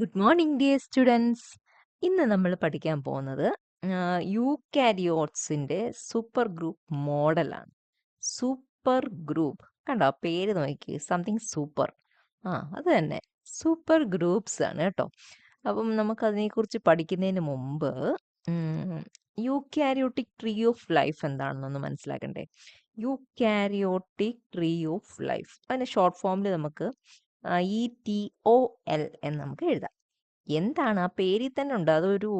Good morning dear students. ഇന്ന് നമ്മൾ പഠിക്കാൻ പോകുന്നത് യൂക്കാരിയോട്സിന്റെ സൂപ്പർ ഗ്രൂപ്പ് മോഡലാണ്. സൂപ്പർ ഗ്രൂപ്പ് കണ്ടോ, പേര് നോക്കി, സംതിങ് സൂപ്പർ. അത് തന്നെ, സൂപ്പർ ഗ്രൂപ്പ്സ് ആണ് കേട്ടോ. അപ്പം നമുക്ക് അതിനെക്കുറിച്ച് പഠിക്കുന്നതിന് മുമ്പ് യൂക്കാരിയോട്ടിക് ട്രീ ഓഫ് ലൈഫ് എന്താണെന്നൊന്ന് മനസ്സിലാക്കണ്ടേ. യൂക്കാരിയോട്ടിക് ട്രീ ഓഫ് ലൈഫ്, അതിന്റെ ഷോർട്ട് ഫോമിൽ നമുക്ക് ETOL എന്ന് നമുക്ക് എഴുതാം. എന്താണ് ആ പേരിൽ തന്നെ ഉണ്ട്, അതൊരു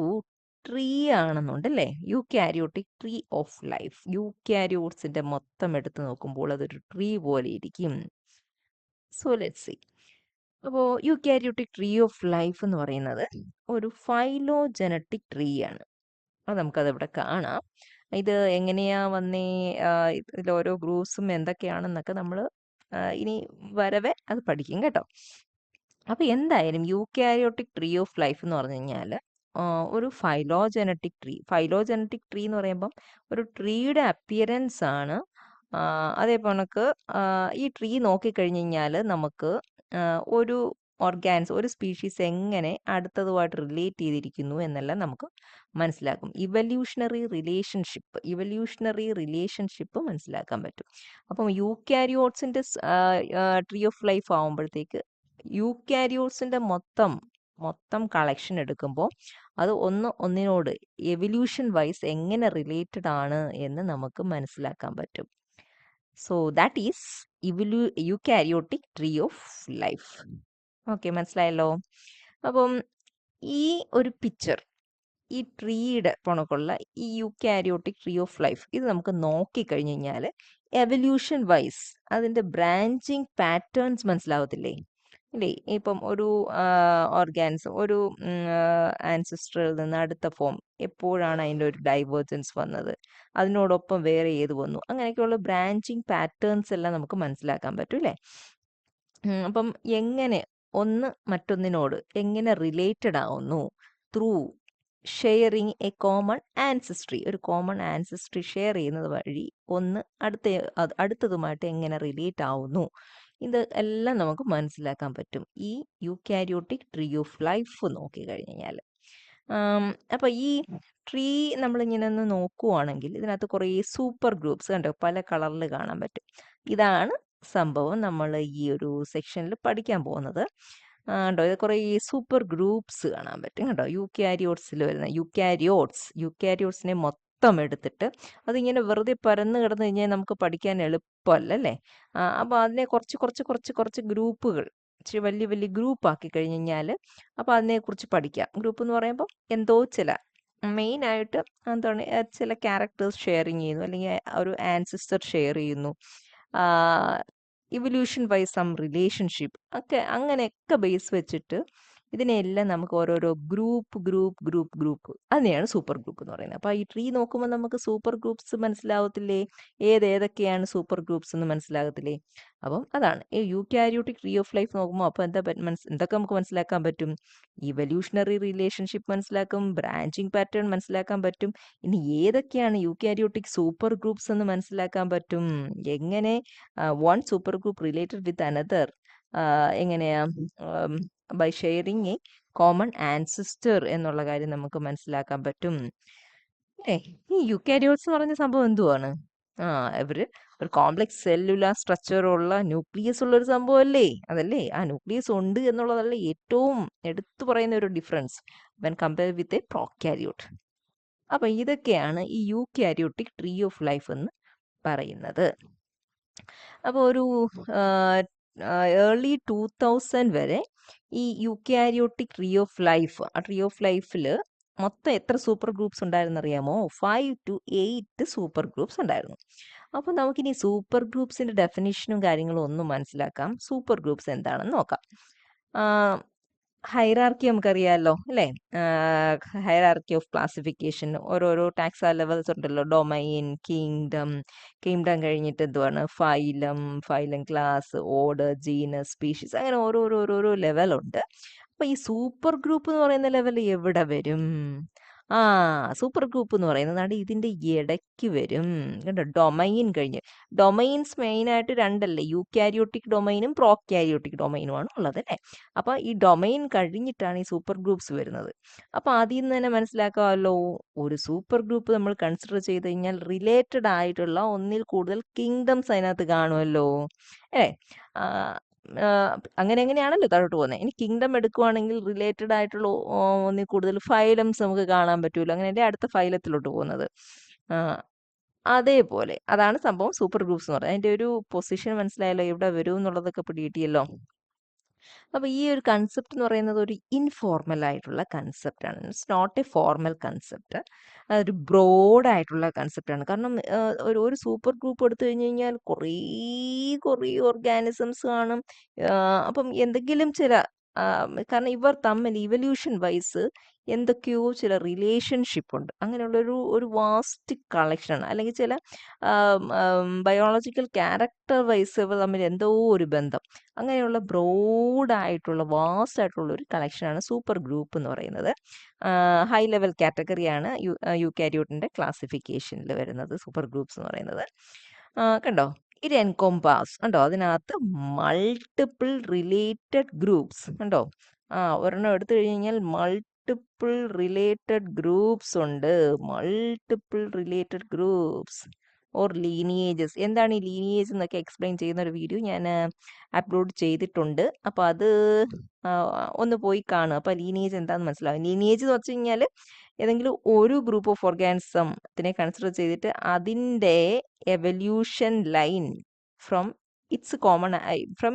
ട്രീ ആണെന്നുണ്ടല്ലേ. Eukaryotic tree of life. യൂക്കാരിയോട്സിന്റെ മൊത്തം എടുത്ത് നോക്കുമ്പോൾ അതൊരു ട്രീ പോലെ ഇരിക്കും. So let's see. അപ്പോൾ യൂക്കാരിയോട്ടിക് ട്രീ ഓഫ് ലൈഫ് എന്ന് പറയുന്നത് ഒരു ഫൈലോജനറ്റിക് ട്രീ ആണ്. അത് നമുക്കതിവിടെ കാണാം. ഇത് എങ്ങനെയാ വന്നേ, ഇതിൽ ഓരോ ഗ്രൂപ്പ്സും എന്തൊക്കെയാണെന്നൊക്കെ നമ്മൾ ഇനി വരവെ അത് പഠിക്കും കേട്ടോ. അപ്പൊ എന്തായാലും യൂക്കാരിയോട്ടിക് ട്രീ ഓഫ് ലൈഫ് എന്ന് പറഞ്ഞു കഴിഞ്ഞാൽ ഒരു ഫൈലോജനറ്റിക് ട്രീ എന്ന് പറയുമ്പം ഒരു ട്രീയുടെ അപ്പിയറൻസ് ആണ്. അതേപോലെ കണക്ക് ഈ ട്രീ നോക്കിക്കഴിഞ്ഞ് കഴിഞ്ഞാൽ നമുക്ക് ഒരു ഒരു സ്പീഷീസ് എങ്ങനെ അടുത്തതുമായിട്ട് റിലേറ്റ് ചെയ്തിരിക്കുന്നു എന്നെല്ലാം നമുക്ക് മനസ്സിലാക്കും. ഇവല്യൂഷണറി റിലേഷൻഷിപ്പ് മനസ്സിലാക്കാൻ പറ്റും. അപ്പം യൂക്കാരിയോട്സിന്റെ ട്രീ ഓഫ് ലൈഫ് ആവുമ്പോഴത്തേക്ക് യൂക്കാരിയോട്സിന്റെ മൊത്തം കളക്ഷൻ എടുക്കുമ്പോൾ അത് ഒന്നിനോട് എവല്യൂഷൻ വൈസ് എങ്ങനെ റിലേറ്റഡ് ആണ് എന്ന് നമുക്ക് മനസ്സിലാക്കാൻ പറ്റും. So that is eukaryotic tree of life. Okay, മനസ്സിലായല്ലോ. അപ്പം ഈ ഒരു പിക്ചർ, ഈ ട്രീയുടെ പോണക്കുള്ള ഈ യൂക്കാരിയോട്ടിക് ട്രീ ഓഫ് ലൈഫ്, ഇത് നമുക്ക് നോക്കിക്കഴിഞ്ഞ് കഴിഞ്ഞാൽ എവല്യൂഷൻ വൈസ് അതിന്റെ ബ്രാഞ്ചിങ് പാറ്റേൺസ് മനസ്സിലാവത്തില്ലേ. ഇല്ലേ, ഇപ്പം ഒരു ഒരു ആൻസിസ്ട്രൽ നിന്ന് അടുത്ത ഫോം എപ്പോഴാണ് അതിൻ്റെ ഒരു ഡൈവേർജൻസ് വന്നത്, അതിനോടൊപ്പം വേറെ ഏത് വന്നു, അങ്ങനെയൊക്കെയുള്ള ബ്രാഞ്ചിങ് പാറ്റേൺസ് എല്ലാം നമുക്ക് മനസ്സിലാക്കാൻ പറ്റും അല്ലേ. അപ്പം എങ്ങനെ ഒന്ന് മറ്റൊന്നിനോട് എങ്ങനെ റിലേറ്റഡ് ആവുന്നു through sharing a common ancestry. ഒരു കോമൺ ആൻസിസ്ട്രി ഷെയർ ചെയ്യുന്നത് വഴി ഒന്ന് അടുത്തതുമായിട്ട് എങ്ങനെ റിലേറ്റ് ആവുന്നു, ഇത് എല്ലാം നമുക്ക് മനസ്സിലാക്കാൻ പറ്റും ഈ യൂക്കാരിയോട്ടിക് ട്രീ ഓഫ് ലൈഫ് നോക്കി കഴിഞ്ഞാൽ. അപ്പോൾ ഈ ട്രീ നമ്മളിങ്ങനെ ഒന്ന് നോക്കുവാണെങ്കിൽ ഇതിനകത്ത് കുറേ സൂപ്പർ ഗ്രൂപ്പ്സ് കണ്ടോ, പല കളറിൽ കാണാൻ പറ്റും. ഇതാണ് സംഭവം നമ്മൾ ഈ ഒരു സെക്ഷനിൽ പഠിക്കാൻ പോകുന്നത്. കേട്ടോ, ഇത് കുറേ സൂപ്പർ ഗ്രൂപ്പ്സ് കാണാൻ പറ്റും കേട്ടോ. യൂക്കാരിയോട്സിൽ വരുന്ന യൂക്കാരിയോട്സിനെ മൊത്തം എടുത്തിട്ട് അതിങ്ങനെ വെറുതെ പരന്ന് കിടന്നു കഴിഞ്ഞാൽ നമുക്ക് പഠിക്കാൻ എളുപ്പമല്ല അല്ലേ. അപ്പോൾ അതിനെ കുറച്ച് ഗ്രൂപ്പുകൾ, ഇച്ചിരി വലിയ വലിയ ഗ്രൂപ്പ് ആക്കി കഴിഞ്ഞ് കഴിഞ്ഞാൽ അപ്പോൾ അതിനെക്കുറിച്ച് പഠിക്കാം. ഗ്രൂപ്പ് എന്ന് പറയുമ്പോൾ എന്തോ ചില മെയിനായിട്ട് എന്താണ് ചില ക്യാരക്ടേഴ്സ് ഷെയറിങ് ചെയ്യുന്നു, അല്ലെങ്കിൽ ഒരു ആൻസിസ്റ്റർ ഷെയർ ചെയ്യുന്നു, ഇവല്യൂഷൻ ബൈ സം റിലേഷൻഷിപ്പ് ഒക്കെ, അങ്ങനെയൊക്കെ ബേസ് വെച്ചിട്ട് ഇതിനെല്ലാം നമുക്ക് ഓരോരോ ഗ്രൂപ്പ് അതിനെയാണ് സൂപ്പർ ഗ്രൂപ്പ് എന്ന് പറയുന്നത്. അപ്പോൾ ഈ ട്രീ നോക്കുമ്പോൾ നമുക്ക് സൂപ്പർ ഗ്രൂപ്പ്സ് മനസ്സിലാവത്തില്ലേ, ഏതൊക്കെയാണ് സൂപ്പർ ഗ്രൂപ്പ്സ് എന്ന് മനസ്സിലാകത്തില്ലേ. അപ്പം അതാണ് ഈ യൂക്കാരിയോട്ടിക് ട്രീ ഓഫ് ലൈഫ് നോക്കുമ്പോൾ അപ്പോൾ എന്തൊക്കെ നമുക്ക് മനസ്സിലാക്കാൻ പറ്റും. ഇവല്യൂഷണറി റിലേഷൻഷിപ്പ് മനസ്സിലാക്കും, ബ്രാഞ്ചിങ് പാറ്റേൺ മനസ്സിലാക്കാൻ പറ്റും. ഇനി ഏതൊക്കെയാണ് യൂക്കാരിയോട്ടിക് സൂപ്പർ ഗ്രൂപ്പ്സ് എന്ന് മനസ്സിലാക്കാൻ പറ്റും. എങ്ങനെ one super group related with another, എങ്ങനെയാ by sharing a common ancestor എന്നുള്ള കാര്യം നമുക്ക് മനസ്സിലാക്കാൻ പറ്റും. ഈ യൂക്കാരിയോട്സ് എന്ന് പറഞ്ഞ സംഭവം എന്തുവാണ്? ഇവര് ഒരു കോംപ്ലക്സ് സെല്ലുലാർ സ്ട്രക്ചർ ഉള്ള ന്യൂക്ലിയസ് ഉള്ള ഒരു സംഭവം അല്ലേ, അതല്ലേ. ആ ന്യൂക്ലിയസ് ഉണ്ട് എന്നുള്ളതല്ല ഏറ്റവും എടുത്തു പറയുന്ന ഒരു difference when compare with a prokaryote. അപ്പൊ ഇതൊക്കെയാണ് ഈ യൂക്കാരിയോട്ടിക് ട്രീ ഓഫ് ലൈഫ് എന്ന് പറയുന്നത്. അപ്പോൾ ഒരു ഏർലി 2000 വരെ ഈ യൂക്കാരിയോട്ടിക് ട്രീ ഓഫ് ലൈഫ്, ആ ട്രീ ഓഫ് ലൈഫിൽ മൊത്തം എത്ര സൂപ്പർ ഗ്രൂപ്പ്സ് ഉണ്ടായിരുന്നു അറിയാമോ? 5 to 8 സൂപ്പർ ഗ്രൂപ്പ്സ് ഉണ്ടായിരുന്നു. അപ്പോൾ നമുക്കിനി സൂപ്പർ ഗ്രൂപ്പ്സിന്റെ ഡെഫിനിഷനും കാര്യങ്ങളും ഒന്നും മനസ്സിലാക്കാം. സൂപ്പർ ഗ്രൂപ്പ്സ് എന്താണെന്ന് നോക്കാം. ഹൈറാർക്കി നമുക്കറിയാമല്ലോ അല്ലേ. ഹൈറാർക്കി ഓഫ് ക്ലാസിഫിക്കേഷൻ, ഓരോരോ ടാക്സ ലെവൽസ് ഉണ്ടല്ലോ. ഡൊമൈൻ, കിങ്ഡം കഴിഞ്ഞിട്ട് എന്തുവാണ്, phylum class, order, genus, species, അങ്ങനെ ഓരോരോ ലെവലുണ്ട്. അപ്പൊ ഈ സൂപ്പർ ഗ്രൂപ്പ് എന്ന് പറയുന്ന ലെവൽ എവിടെ വരും? ആ സൂപ്പർ ഗ്രൂപ്പ് എന്ന് പറയുന്നതാണ് ഇതിന്റെ ഇടയ്ക്ക് വരും. കണ്ടോ, ഡൊമൈൻ കഴിഞ്ഞ്. ഡൊമൈൻസ് മെയിനായിട്ട് രണ്ടല്ലേ, യൂക്യാരിയോട്ടിക് ഡൊമൈനും പ്രോക്യാരിയോട്ടിക് ഡൊമൈനുമാണ് ഉള്ളത് അല്ലേ. അപ്പോൾ ഈ ഡൊമൈൻ കഴിഞ്ഞിട്ടാണ് ഈ സൂപ്പർ ഗ്രൂപ്പ്സ് വരുന്നത്. അപ്പോൾ അതിൽ നിന്ന് തന്നെ മനസ്സിലാക്കാമല്ലോ, ഒരു സൂപ്പർ ഗ്രൂപ്പ് നമ്മൾ കൺസിഡർ ചെയ്ത് കഴിഞ്ഞാൽ റിലേറ്റഡ് ആയിട്ടുള്ള ഒന്നിൽ കൂടുതൽ കിങ്ഡംസ് അതിനകത്ത് കാണുമല്ലോ ഏ ആ, ആ, അങ്ങനെ എങ്ങനെയാണല്ലോ താഴോട്ട് പോകുന്നത്. ഇനി കിങ്ഡം എടുക്കുവാണെങ്കിൽ റിലേറ്റഡ് ആയിട്ടുള്ള ഒന്നിൽ കൂടുതൽ ഫൈലംസ് നമുക്ക് കാണാൻ പറ്റുമല്ലോ. അങ്ങനെയല്ലേ അടുത്ത ഫൈലത്തിലോട്ട് പോകുന്നത്. ആ, അതേപോലെ അതാണ് സംഭവം സൂപ്പർ ഗ്രൂപ്പ്സ് എന്ന് പറയുന്നത്. അതിന്റെ ഒരു പൊസിഷൻ മനസ്സിലായല്ലോ, എവിടെ വരും എന്നുള്ളതൊക്കെ പിടികിട്ടിയല്ലോ. അപ്പോൾ ഈ ഒരു കൺസെപ്റ്റ് എന്ന് പറയുന്നത് ഒരു ഇൻഫോർമൽ ആയിട്ടുള്ള കൺസെപ്റ്റ് ആണ്. It's not a formal concept. ഒരു ബ്രോഡ് ആയിട്ടുള്ള കൺസെപ്റ്റ് ആണ്. കാരണം ഒരു സൂപ്പർ ഗ്രൂപ്പ് എടുത്തു കഴിഞ്ഞ് കഴിഞ്ഞാൽ കുറേ കുറേ ഓർഗാനിസംസ് കാണും. അപ്പം എന്തെങ്കിലും ചില കാരണം ഇവർ തമ്മിൽ ഇവല്യൂഷൻ വൈസ് എന്തൊക്കെയോ ചില റിലേഷൻഷിപ്പ് ഉണ്ട്. അങ്ങനെയുള്ള ഒരു വാസ്റ്റ് കളക്ഷനാണ്. അല്ലെങ്കിൽ ചില ബയോളജിക്കൽ ക്യാരക്ടർ വൈസ് ഇവർ തമ്മിൽ എന്തോ ഒരു ബന്ധം. അങ്ങനെയുള്ള ബ്രോഡായിട്ടുള്ള വാസ്റ്റ് ആയിട്ടുള്ള ഒരു കളക്ഷനാണ് സൂപ്പർ ഗ്രൂപ്പ് എന്ന് പറയുന്നത്. ഹൈ ലെവൽ കാറ്റഗറിയാണ് യൂക്കാരിയോട്ടിന്റെ ക്ലാസിഫിക്കേഷനിൽ വരുന്നത് സൂപ്പർ ഗ്രൂപ്പ്സ് എന്ന് പറയുന്നത്. കണ്ടോ, ഇത് എൻകോംപാസ് കണ്ടോ, അതിനകത്ത് മൾട്ടിപ്പിൾ റിലേറ്റഡ് ഗ്രൂപ്പ്സ് കണ്ടോ. ഒരെണ്ണം എടുത്തു കഴിഞ്ഞാൽ മൾട്ടിപ്പിൾ റിലേറ്റഡ് ഗ്രൂപ്പ്സ് ഉണ്ട്. Multiple related groups or lineages. എന്താണ് ഈ ലീനിയേജ് എന്നൊക്കെ എക്സ്പ്ലെയിൻ ചെയ്യുന്ന ഒരു വീഡിയോ ഞാൻ അപ്ലോഡ് ചെയ്തിട്ടുണ്ട്. അപ്പോൾ അത് ഒന്ന് പോയി കാണുക. അപ്പോൾ ലീനിയേജ് എന്താണെന്ന് മനസ്സിലാവും. ലീനിയേജ് എന്ന് വെച്ച് കഴിഞ്ഞാൽ ഏതെങ്കിലും ഒരു ഗ്രൂപ്പ് ഓഫ് ഓർഗാനിസത്തിനെ കൺസിഡർ ചെയ്തിട്ട് അതിൻ്റെ evolution line from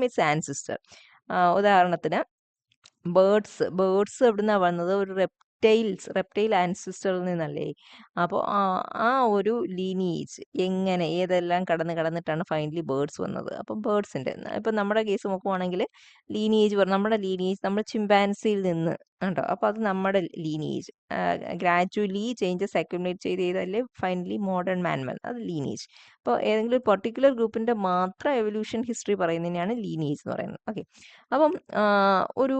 it's ancestor. ഉദാഹരണത്തിന് ബേർഡ്സ് എവിടുന്നാ വന്നത്, ഒരു റെപ്റ്റൈൽ ആൻസിസ്റ്ററിൽ നിന്നല്ലേ. അപ്പോൾ ആ ഒരു ലീനിയേജ് എങ്ങനെ ഏതെല്ലാം കടന്നിട്ടാണ് ഫൈനലി ബേർഡ്സ് വന്നത്. അപ്പം ബേർഡ്സിൻ്റെ ഇപ്പം നമ്മുടെ കേസ് നോക്കുവാണെങ്കിൽ ലീനിയേജ് നമ്മുടെ ചിമ്പാൻസിയിൽ നിന്ന് കണ്ടോ. അപ്പോൾ അത് നമ്മുടെ ലീനിയേജ് ഗ്രാജുവലി ചേഞ്ചസ് അക്യുമുലേറ്റ് ചെയ്തല്ലേ ഫൈനലി മോഡേൺ മാൻ അത് ലീനിയേജ്. അപ്പോൾ ഏതെങ്കിലും ഒരു പർട്ടിക്കുലർ ഗ്രൂപ്പിന്റെ മാത്രം എവല്യൂഷൻ ഹിസ്റ്ററി പറയുന്നതിനാണ് ലീനിയേജ് എന്ന് പറയുന്നത്. ഓക്കെ, അപ്പം ഒരു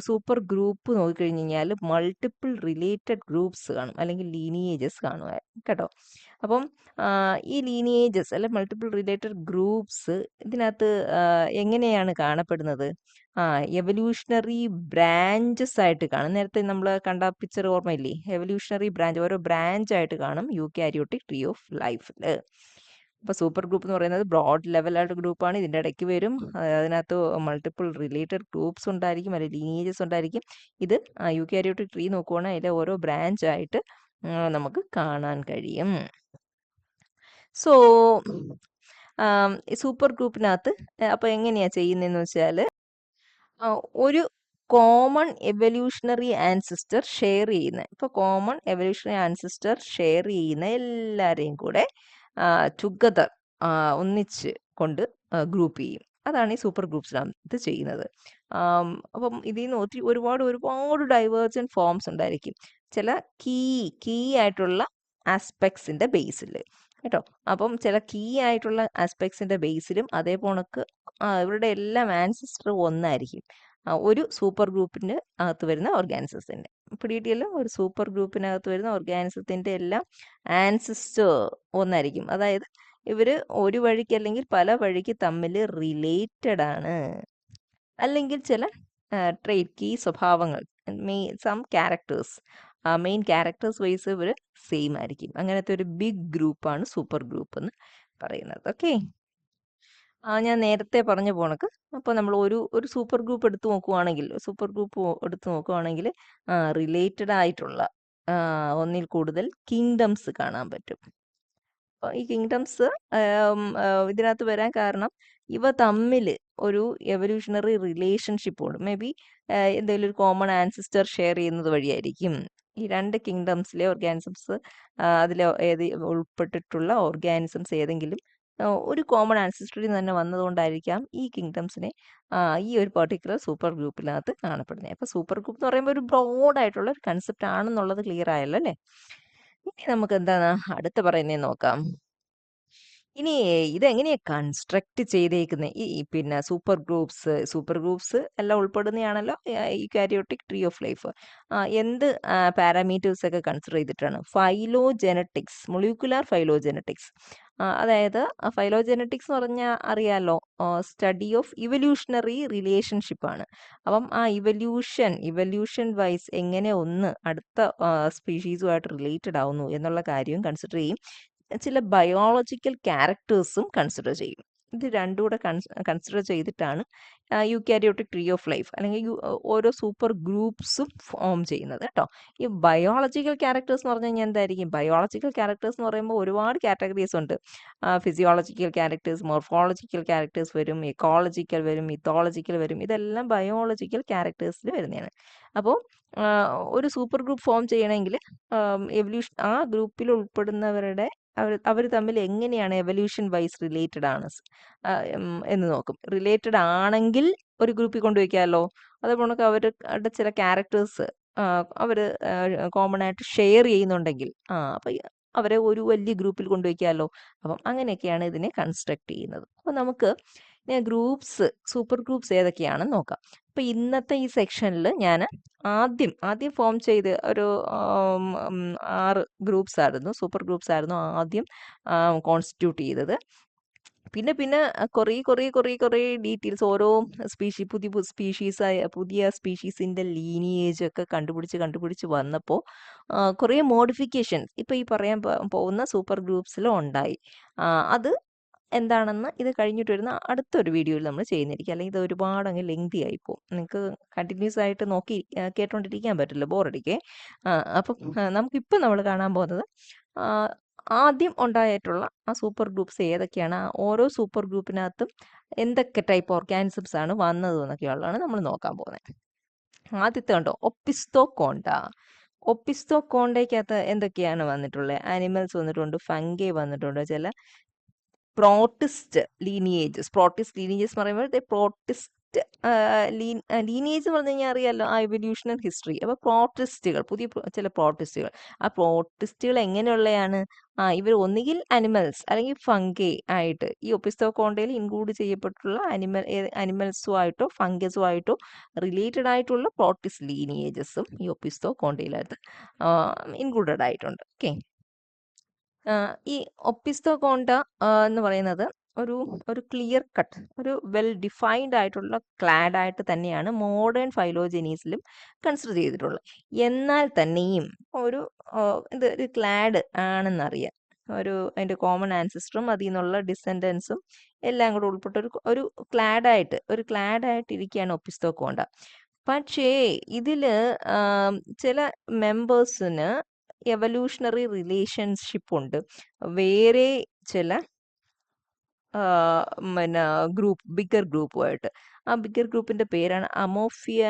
സൂപ്പർ ഗ്രൂപ്പ് നോക്കിക്കഴിഞ്ഞ് കഴിഞ്ഞാൽ മൾട്ടിപ്പിൾ റിലേറ്റഡ് ഗ്രൂപ്പ്സ് കാണും, അല്ലെങ്കിൽ ലീനിയേജസ് കാണുക കേട്ടോ. അപ്പം ഈ ലീനിയേജസ് അല്ലെ മൾട്ടിപ്പിൾ റിലേറ്റഡ് ഗ്രൂപ്പ്സ് ഇതിനകത്ത് എങ്ങനെയാണ് കാണപ്പെടുന്നത്? എവല്യൂഷണറി ബ്രാഞ്ചസ് ആയിട്ട് കാണും. നേരത്തെ നമ്മൾ കണ്ട പിക്ചർ ഓർമ്മയില്ലേ, എവല്യൂഷണറി ബ്രാഞ്ച്, ഓരോ ബ്രാഞ്ച് ആയിട്ട് കാണും യൂക്കാരിയോട്ടിക് ട്രീ ഓഫ് ലൈഫിൽ. അപ്പോൾ സൂപ്പർ ഗ്രൂപ്പ് എന്ന് പറയുന്നത് ബ്രോഡ് ലെവലായിട്ട് ഗ്രൂപ്പാണ്. ഇതിൻ്റെ ഇടയ്ക്ക് വരും, അതിനകത്ത് മൾട്ടിപ്പിൾ റിലേറ്റഡ് ഗ്രൂപ്പ്സ് ഉണ്ടായിരിക്കും, അല്ലെങ്കിൽ ലീനിയേജസ് ഉണ്ടായിരിക്കും. ഇത് യൂക്കാരിയോട്ടിക് ട്രീ നോക്കുവാണെങ്കിൽ അതിലെ ഓരോ ബ്രാഞ്ച് ആയിട്ട് നമുക്ക് കാണാൻ കഴിയും. സോ സൂപ്പർ ഗ്രൂപ്പിനകത്ത് അപ്പോൾ എങ്ങനെയാ ചെയ്യുന്നതെന്ന് വെച്ചാൽ ഒരു കോമൺ എവല്യൂഷണറി ആൻസിസ്റ്റർ ഷെയർ ചെയ്യുന്ന, ഇപ്പോൾ കോമൺ എവല്യൂഷണറി ആൻസിസ്റ്റർ ഷെയർ ചെയ്യുന്ന എല്ലാവരെയും കൂടെ ടുഗദർ ഒന്നിച്ച് കൊണ്ട് ഗ്രൂപ്പ് ചെയ്യും. അതാണ് ഈ സൂപ്പർ ഗ്രൂപ്പ്സിനകത്ത് ചെയ്യുന്നത്. അപ്പം ഇതിൽ നിന്ന് ഒരുപാട് ഡൈവേർജൻ ഫോംസ് ഉണ്ടായിരിക്കും, ചില കീ ആയിട്ടുള്ള ആസ്പെക്ട്സിന്റെ ബേസിൽ കേട്ടോ. അപ്പം ചില കീ ആയിട്ടുള്ള ആസ്പെക്ട്സിന്റെ ബേസിലും അതേപോണക്ക് ഇവരുടെ എല്ലാം ആൻസിസ്റ്റർ ഒന്നായിരിക്കും. ഒരു സൂപ്പർ ഗ്രൂപ്പിന്റെ അകത്ത് വരുന്ന ഓർഗാനിസത്തിന്റെ പിടികിട്ടിയല്ലോ. ഒരു സൂപ്പർ ഗ്രൂപ്പിനകത്ത് വരുന്ന ഓർഗാനിസത്തിന്റെ എല്ലാം ആൻസിസ്റ്റർ ഒന്നായിരിക്കും. അതായത് ഇവര് ഒരു വഴിക്ക് അല്ലെങ്കിൽ പല വഴിക്ക് തമ്മിൽ റിലേറ്റഡ് ആണ്, അല്ലെങ്കിൽ ചില ട്രേറ്റ് കീ സ്വഭാവങ്ങൾ some characters main characters wise ഇവർ സെയിം ആയിരിക്കും. അങ്ങനത്തെ ഒരു ബിഗ് ഗ്രൂപ്പാണ് സൂപ്പർ ഗ്രൂപ്പ് എന്ന് പറയുന്നത്. ഓക്കെ, ഞാൻ നേരത്തെ പറഞ്ഞു പോണക്ക് അപ്പോൾ നമ്മൾ ഒരു സൂപ്പർ ഗ്രൂപ്പ് എടുത്തു നോക്കുവാണെങ്കിൽ റിലേറ്റഡ് ആയിട്ടുള്ള ഒന്നിൽ കൂടുതൽ കിങ്ഡംസ് കാണാൻ പറ്റും. ഈ കിങ്ഡംസ് ഇതിനകത്ത് വരാൻ കാരണം ഇവ തമ്മിൽ ഒരു എവല്യൂഷണറി റിലേഷൻഷിപ്പ് ഉണ്ട്. മേ ബി എന്തെങ്കിലും ഒരു കോമൺ ആൻസിസ്റ്റർ ഷെയർ ചെയ്യുന്നത് വഴിയായിരിക്കും. ഈ രണ്ട് കിങ്ഡംസിലെ ഓർഗാനിസംസ് അതിൽ ഉൾപ്പെട്ടിട്ടുള്ള ഓർഗാനിസംസ് ഏതെങ്കിലും ഒരു കോമൺ ആൻസിസ്റ്ററിൽ നിന്ന് തന്നെ വന്നതുകൊണ്ടായിരിക്കാം ഈ കിങ്ഡംസിനെ ഈ ഒരു പർട്ടിക്കുലർ സൂപ്പർ ഗ്രൂപ്പിനകത്ത് കാണപ്പെടുന്നത്. അപ്പോൾ സൂപ്പർ ഗ്രൂപ്പ് എന്ന് പറയുമ്പോൾ ഒരു ബ്രോഡ് ആയിട്ടുള്ള ഒരു കൺസെപ്റ്റ് ആണെന്നുള്ളത് ക്ലിയർ ആയല്ലോ അല്ലേ. ഇനി നമുക്ക് എന്താണ് അടുത്ത് പറയുന്നതെന്ന് നോക്കാം. ഇനി ഇതെങ്ങനെയാ കൺസ്ട്രക്ട് ചെയ്തേക്കുന്നത്? പിന്നെ സൂപ്പർ ഗ്രൂപ്പ്സ് എല്ലാം ഉൾപ്പെടുന്നതാണല്ലോ ഈ കാരിയോട്ടിക് ട്രീ ഓഫ് ലൈഫ്. എന്ത് പാരാമീറ്റേഴ്സ് ഒക്കെ കൺസിഡർ ചെയ്തിട്ടാണ്? ഫൈലോജെനറ്റിക്സ്, മൊളിക്കുലാർ ഫൈലോജെനറ്റിക്സ്. അതായത് ഫൈലോജെനറ്റിക്സ് എന്ന് പറഞ്ഞാൽ അറിയാലോ, സ്റ്റഡി ഓഫ് ഇവല്യൂഷണറി റിലേഷൻഷിപ്പ് ആണ്. അപ്പം ആ ഇവല്യൂഷൻ വൈസ് എങ്ങനെ ഒന്ന് അടുത്ത സ്പീഷീസുമായിട്ട് റിലേറ്റഡ് ആവുന്നു എന്നുള്ള കാര്യവും കൺസിഡർ ചെയ്യും. ചില ബയോളജിക്കൽ ക്യാരക്ടേഴ്സും കൺസിഡർ ചെയ്യും. ഇത് രണ്ടും കൂടെ കൺസിഡർ ചെയ്തിട്ടാണ് യൂക്കാരിയോട്ടിക് ട്രീ ഓഫ് ലൈഫ് അല്ലെങ്കിൽ ഓരോ സൂപ്പർ ഗ്രൂപ്പ്സും ഫോം ചെയ്യുന്നത് കേട്ടോ. ഈ ബയോളജിക്കൽ ക്യാരക്ടേഴ്സ് എന്ന് പറഞ്ഞു കഴിഞ്ഞാൽ എന്തായിരിക്കും? ബയോളജിക്കൽ ക്യാരക്ടേഴ്സ് എന്ന് പറയുമ്പോൾ ഒരുപാട് കാറ്റഗറീസ് ഉണ്ട്. ഫിസിയോളജിക്കൽ ക്യാരക്ടേഴ്സ്, മോർഫോളജിക്കൽ ക്യാരക്ടേഴ്സ് വരും, എക്കോളജിക്കൽ വരും, മിത്തോളജിക്കൽ വരും. ഇതെല്ലാം ബയോളജിക്കൽ ക്യാരക്ടേഴ്സിൽ വരുന്നതാണ്. അപ്പോൾ ഒരു സൂപ്പർ ഗ്രൂപ്പ് ഫോം ചെയ്യണമെങ്കിൽ എവല്യൂഷൻ ആ ഗ്രൂപ്പിൽ ഉൾപ്പെടുന്നവരുടെ അവർ തമ്മിൽ എങ്ങനെയാണ് എവല്യൂഷൻ വൈസ് റിലേറ്റഡ് ആണ് എന്ന് നോക്കും. റിലേറ്റഡ് ആണെങ്കിൽ ഒരു ഗ്രൂപ്പിൽ കൊണ്ടുവയ്ക്കാമല്ലോ. അതുപോലെ അവരുടെ ചില ക്യാരക്ടേഴ്സ് അവർ കോമൺ ആയിട്ട് ഷെയർ ചെയ്യുന്നുണ്ടെങ്കിൽ അപ്പം അവരെ ഒരു വലിയ ഗ്രൂപ്പിൽ കൊണ്ടുവയ്ക്കാമല്ലോ. അപ്പം അങ്ങനെയൊക്കെയാണ് ഇതിനെ കൺസ്ട്രക്ട് ചെയ്യുന്നത്. അപ്പം നമുക്ക് സൂപ്പർ ഗ്രൂപ്പ്സ് ഏതൊക്കെയാണെന്ന് നോക്കാം. അപ്പം ഇന്നത്തെ ഈ സെക്ഷനിൽ ഞാൻ ആദ്യം ഫോം ചെയ്ത് ഒരു 6 ഗ്രൂപ്പ്സ് ആയിരുന്നു, സൂപ്പർ ഗ്രൂപ്പ്സ് ആയിരുന്നു ആദ്യം കോൺസ്റ്റിറ്റ്യൂട്ട് ചെയ്തത്. പിന്നെ കുറേ ഡീറ്റെയിൽസ്, ഓരോ പുതിയ സ്പീഷീസിന്റെ ലീനിയേജ് ഒക്കെ കണ്ടുപിടിച്ച് വന്നപ്പോൾ കുറേ മോഡിഫിക്കേഷൻസ് ഇപ്പൊ ഈ പറയാൻ പോകുന്ന സൂപ്പർ ഗ്രൂപ്പ്സിലും ഉണ്ടായി. അത് എന്താണെന്ന് ഇത് കഴിഞ്ഞിട്ട് വരുന്ന അടുത്തൊരു വീഡിയോയിൽ നമ്മൾ ചെയ്യുന്നതായിരിക്കും. അല്ലെങ്കിൽ ഇത് ഒരുപാട് അങ്ങ് ലെങ്തി ആയിപ്പോവും. നിങ്ങൾക്ക് കണ്ടിന്യൂസ് ആയിട്ട് നോക്കി കേട്ടോണ്ടിരിക്കാൻ പറ്റില്ല, ബോറടിക്കേ. അപ്പം നമുക്കിപ്പോൾ നമ്മൾ കാണാൻ പോകുന്നത് ആദ്യം ഉണ്ടായിട്ടുള്ള ആ സൂപ്പർ ഗ്രൂപ്പ്സ് ഏതൊക്കെയാണ്, ഓരോ സൂപ്പർ ഗ്രൂപ്പിനകത്തും എന്തൊക്കെ ടൈപ്പ് ഓർഗാനിസംസ് ആണ് വന്നത് എന്നൊക്കെയുള്ളതാണ് നമ്മൾ നോക്കാൻ പോകുന്നത്. ആദ്യത്തെ കണ്ടോ, ഒപ്പിസ്തോ കോണ്ടയ്ക്കകത്ത് എന്തൊക്കെയാണ് വന്നിട്ടുള്ളത്? ആനിമൽസ് വന്നിട്ടുണ്ട്, ഫംഗൈ വന്നിട്ടുണ്ട്, ചില പ്രോട്ടിസ്റ്റ് ലീനിയേജസ് എന്ന് പറയുമ്പോൾ പ്രോട്ടിസ്റ്റ് ലീനിയേജ് എന്ന് പറഞ്ഞു കഴിഞ്ഞാൽ അറിയാമല്ലോ, ആ എവല്യൂഷണൽ ഹിസ്റ്ററി. അപ്പോൾ ചില പ്രോട്ടിസ്റ്റുകൾ, ആ പ്രോട്ടിസ്റ്റുകൾ എങ്ങനെയുള്ളതാണ്? ഇവർ ഒന്നുകിൽ അനിമൽസ് അല്ലെങ്കിൽ ഫംഗൈ ആയിട്ട് ഈ ഒപ്പിസ്തോകോണ്ടയിൽ ഇൻക്ലൂഡ് ചെയ്യപ്പെട്ടുള്ള അനിമൽസുമായിട്ടോ ഫംഗസുമായിട്ടോ റിലേറ്റഡ് ആയിട്ടുള്ള പ്രോട്ടിസ്റ്റ് ലീനിയേജസും ഈ ഒപ്പിസ്തോകോണ്ടയിലകത്ത് ഇൻക്ലൂഡഡ് ആയിട്ടുണ്ട്. ഓക്കെ. ഈ ഒപ്പിസ്തോകോണ്ട എന്ന് പറയുന്നത് ഒരു ക്ലിയർ കട്ട്, ഒരു വെൽ ഡിഫൈൻഡ് ആയിട്ടുള്ള ക്ലാഡ് ആയിട്ട് തന്നെയാണ് മോഡേൺ ഫൈലോജനീസിലും കൺസിഡർ ചെയ്തിട്ടുള്ളത്. എന്നാൽ തന്നെയും ഒരു ക്ലാഡ് ആണെന്നറിയാം. അതിന്റെ കോമൺ ആൻസിസ്റ്ററും അതിൽ നിന്നുള്ള ഡിസെൻഡൻസും എല്ലാം കൂടെ ഉൾപ്പെട്ട ഒരു ക്ലാഡായിട്ട് ഇരിക്കുകയാണ് ഒപ്പിസ്തോകോണ്ട. പക്ഷേ ഇതില് ചില മെമ്പേഴ്സിന് എവല്യൂഷണറി റിലേഷൻഷിപ്പ് ഉണ്ട്. വേറെ ചില ബിഗർ ഗ്രൂപ്പുമായിട്ട്. ആ ബിഗർ ഗ്രൂപ്പിന്റെ പേരാണ് അമോഫിയ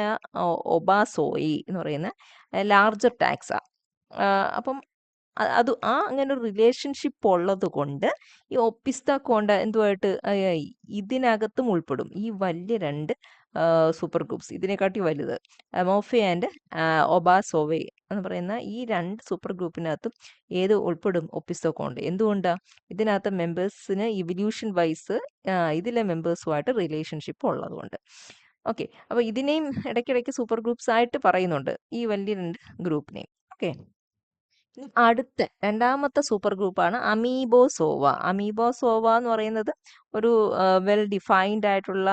ഒബാസോയി എന്ന് പറയുന്ന ലാർജർ ടാക്സ. അപ്പം അങ്ങനെ ഒരു റിലേഷൻഷിപ്പ് ഉള്ളത് കൊണ്ട് ഈ ഒപ്പിസ്തോകോണ്ട എന്തുമായിട്ട് ഇതിനകത്തും ഉൾപ്പെടും. ഈ വലിയ 2 സൂപ്പർ ഗ്രൂപ്പ്സ്, ഇതിനെക്കാട്ടി വലുത് അമോഫിയ ആൻഡ് ഒബാസോവെ എന്ന് പറയുന്ന ഈ 2 സൂപ്പർ ഗ്രൂപ്പിനകത്തും ഏത് ഉൾപ്പെടും? ഒപ്പിസ്തോകോണ്ട. എന്തുകൊണ്ടാ? ഇതിനകത്ത് മെമ്പേഴ്സിന് ഇവല്യൂഷൻ വൈസ് ഇതിലെ മെമ്പേഴ്സുമായിട്ട് റിലേഷൻഷിപ്പ് ഉള്ളതുകൊണ്ട്. ഓക്കെ. അപ്പൊ ഇതിനെയും ഇടയ്ക്കിടയ്ക്ക് സൂപ്പർ ഗ്രൂപ്പ്സ് ആയിട്ട് പറയുന്നുണ്ട്, ഈ വലിയ 2 ഗ്രൂപ്പിനെയും. ഓക്കെ. അടുത്ത രണ്ടാമത്തെ സൂപ്പർ ഗ്രൂപ്പാണ് അമീബോസോവ എന്ന് പറയുന്നത് ഒരു വെൽ ഡിഫൈൻഡ് ആയിട്ടുള്ള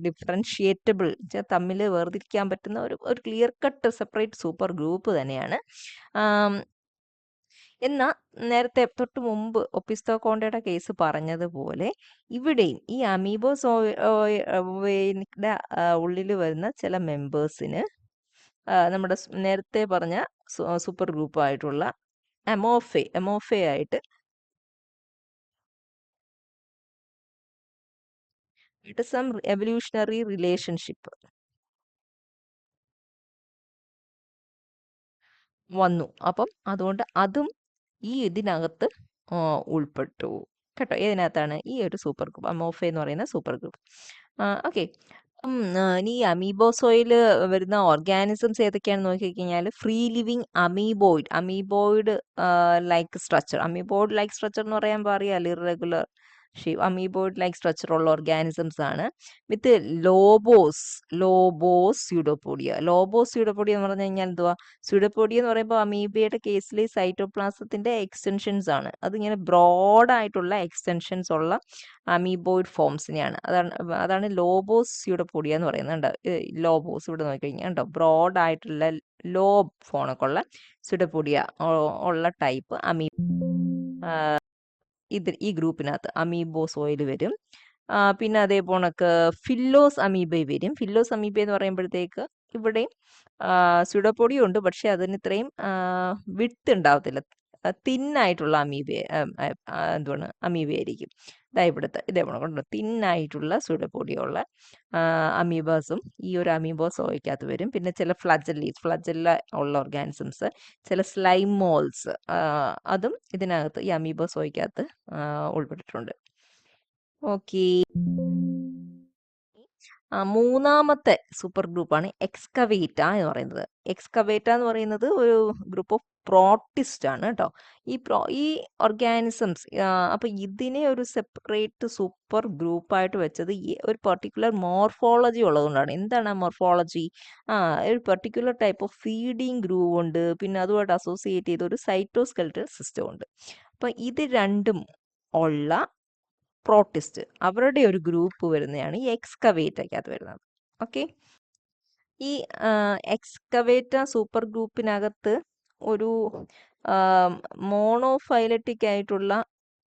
ഡിഫറൻഷിയേറ്റബിൾ, തമ്മിൽ വേർതിരിക്കാൻ പറ്റുന്ന ഒരു clear cut separate super group തന്നെയാണ്. എന്നാൽ നേരത്തെ തൊട്ട് മുമ്പ് ഒപ്പിസ്തോകോണ്ടയുടെ കേസ് പറഞ്ഞതുപോലെ ഇവിടെയും ഈ അമീബോസോവയുടെ ഉള്ളിൽ വരുന്ന ചില മെമ്പേഴ്സിന് നമ്മുടെ നേരത്തെ പറഞ്ഞ സൂപ്പർ ഗ്രൂപ്പ് ആയിട്ടുള്ള എമോഫെ ആയിട്ട് സം എവല്യൂഷണറി റിലേഷൻഷിപ്പ് വന്നു. അപ്പം അതുകൊണ്ട് അതും ഈ ഇതിനകത്ത് ഉൾപ്പെട്ടു കേട്ടോ. ഏതിനകത്താണ്? ഈ ഒരു സൂപ്പർ ഗ്രൂപ്പ്, അമോഫെ എന്ന് പറയുന്ന സൂപ്പർ ഗ്രൂപ്പ്. ഓക്കെ. ഇനി അമീബോസോയിൽ വരുന്ന ഓർഗാനിസംസ് ഏതൊക്കെയാണെന്ന് നോക്കിക്കഴിഞ്ഞാൽ free living amoeboid like structure എന്ന് പറയുമ്പോൾ അറിയാലോ, ഇറഗുലർ അമീബോയിഡ് ലൈക്ക് സ്ട്രക്ചർ ഉള്ള ഓർഗാനിസംസ് ആണ്. വിത്ത് ലോബോസ് സ്യൂഡോപോഡിയ എന്ന് പറഞ്ഞു കഴിഞ്ഞാൽ എന്തുവാ? സ്യൂഡോപോഡിയ എന്ന് പറയുമ്പോൾ അമീബയുടെ കേസിൽ സൈറ്റോപ്ലാസത്തിന്റെ എക്സ്റ്റൻഷൻസ് ആണ്. അതിങ്ങനെ ബ്രോഡ് ആയിട്ടുള്ള എക്സ്റ്റൻഷൻസ് ഉള്ള അമീബോയിഡ് ഫോംസിനെയാണ്. അതാണ് ലോബോസ് സ്യൂഡോപോഡിയ എന്ന് പറയുന്നത്. കണ്ടോ? ലോബോസ് ഇവിടെ നോക്കിക്കഴിഞ്ഞാൽ കണ്ടോ, ബ്രോഡ് ആയിട്ടുള്ള ലോബ് ഫോണൊക്കെ ഉള്ള സ്യൂഡോപോഡിയ ഉള്ള ടൈപ്പ് ഈ ഗ്രൂപ്പിനകത്ത് അമീബോസോയിൽ വരും. പിന്നെ അതേപോണക്ക് ഫില്ലോസ് അമീബ വരും. ഫില്ലോസ് അമീബ എന്ന് പറയുമ്പോഴത്തേക്ക് ഇവിടെയും സ്യൂഡോപോഡിയ ഉണ്ട്, പക്ഷെ അതിന് ഇത്രയും വിട്ട് ഉണ്ടാവത്തില്ല. തിന്നായിട്ടുള്ള എന്തുവാണ് അമീബയായിരിക്കും. ഇതേപോലെ കൊണ്ട് തിന്നായിട്ടുള്ള സ്യൂഡോപോഡിയ ഉള്ള അമീബാസും ഈ ഒരു അമീബോസോയ്ക്കകത്ത് വരും. പിന്നെ ചില ഫ്ലജല്ല ഉള്ള ഓർഗാനിസംസ്, ചില സ്ലൈം മോൾസ്, അതും ഇതിനകത്ത് ഈ അമീബോസോയ്ക്കകത്ത് ഉൾപ്പെട്ടിട്ടുണ്ട്. ഓക്കെ. മൂന്നാമത്തെ സൂപ്പർ ഗ്രൂപ്പാണ് എക്സ്കവേറ്റ എന്ന് പറയുന്നത്. എക്സ്കവേറ്റ എന്ന് പറയുന്നത് ഒരു ഗ്രൂപ്പ് ഓഫ് പ്രോട്ടിസ്റ്റ് ആണ് കേട്ടോ. ഈ ഓർഗാനിസംസ്, അപ്പൊ ഇതിനെ ഒരു സെപ്പറേറ്റ് സൂപ്പർ ഗ്രൂപ്പായിട്ട് വെച്ചത് ഒരു പെർട്ടിക്കുലർ മോർഫോളജി ഉള്ളതുകൊണ്ടാണ്. എന്താണ് ആ മോർഫോളജി? ഒരു particular type of feeding groove ഉണ്ട്, പിന്നെ അതുമായിട്ട് അസോസിയേറ്റ് ചെയ്ത ഒരു സൈറ്റോസ്കെൽറ്റൽ സിസ്റ്റം ഉണ്ട്. അപ്പൊ ഇത് രണ്ടും ഉള്ള പ്രോട്ടിസ്റ്റ്, അവരുടെ ഒരു ഗ്രൂപ്പ് വരുന്നതാണ് ഈ എക്സ്കവേറ്റയ്ക്കകത്ത് വരുന്നത്. ഓക്കെ. ഈ എക്സ്കവേറ്റ സൂപ്പർ ഗ്രൂപ്പിനകത്ത് ഒരു മോണോഫൈലറ്റിക് ആയിട്ടുള്ള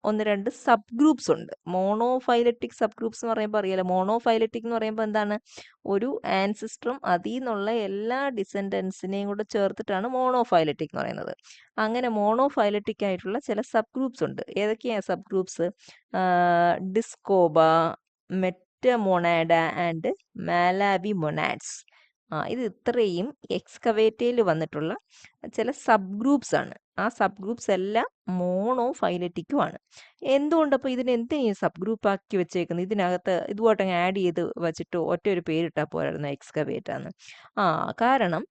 1-2 സബ് ഗ്രൂപ്പ്സ് ഉണ്ട്. മോണോഫൈലറ്റിക് സബ് ഗ്രൂപ്പ്സ് എന്ന് പറയുമ്പോൾ അറിയാലോ, മോണോഫൈലറ്റിക് എന്ന് പറയുമ്പോൾ എന്താണ്? ഒരു ആൻസിസ്റ്ററും അതിൽ നിന്നുള്ള എല്ലാ ഡിസെൻഡൻസിനെയും കൂടെ ചേർത്തിട്ടാണ് മോണോഫൈലറ്റിക് എന്ന് പറയുന്നത്. അങ്ങനെ മോണോഫൈലറ്റിക് ആയിട്ടുള്ള ചില സബ് ഗ്രൂപ്പ്സ് ഉണ്ട്. ഏതൊക്കെയാണ് സബ് ഗ്രൂപ്പ്സ്? ഡിസ്കോബ, മെറ്റമൊണാഡ ആൻഡ് മാലാബി മൊനാഡ്സ്. ഇത് ഇത്രയും എക്സ്കവേറ്റയിൽ വന്നിട്ടുള്ള ചില സബ് ഗ്രൂപ്പ്സ് ആണ്. ആ സബ് ഗ്രൂപ്പ്സ് എല്ലാം മോണോഫൈലറ്റിക്കും ആണ്. എന്തുകൊണ്ട് അപ്പോൾ എന്തിനാ സബ് ഗ്രൂപ്പ് ആക്കി വെച്ചേക്കുന്നത്? ഇതിനകത്ത് ഇതുമായിട്ട് ആഡ് ചെയ്ത് വെച്ചിട്ട് ഒറ്റ ഒരു പേരിട്ടാൽ പോരായിരുന്നു എക്സ്കവേറ്റ എന്ന്. കാരണം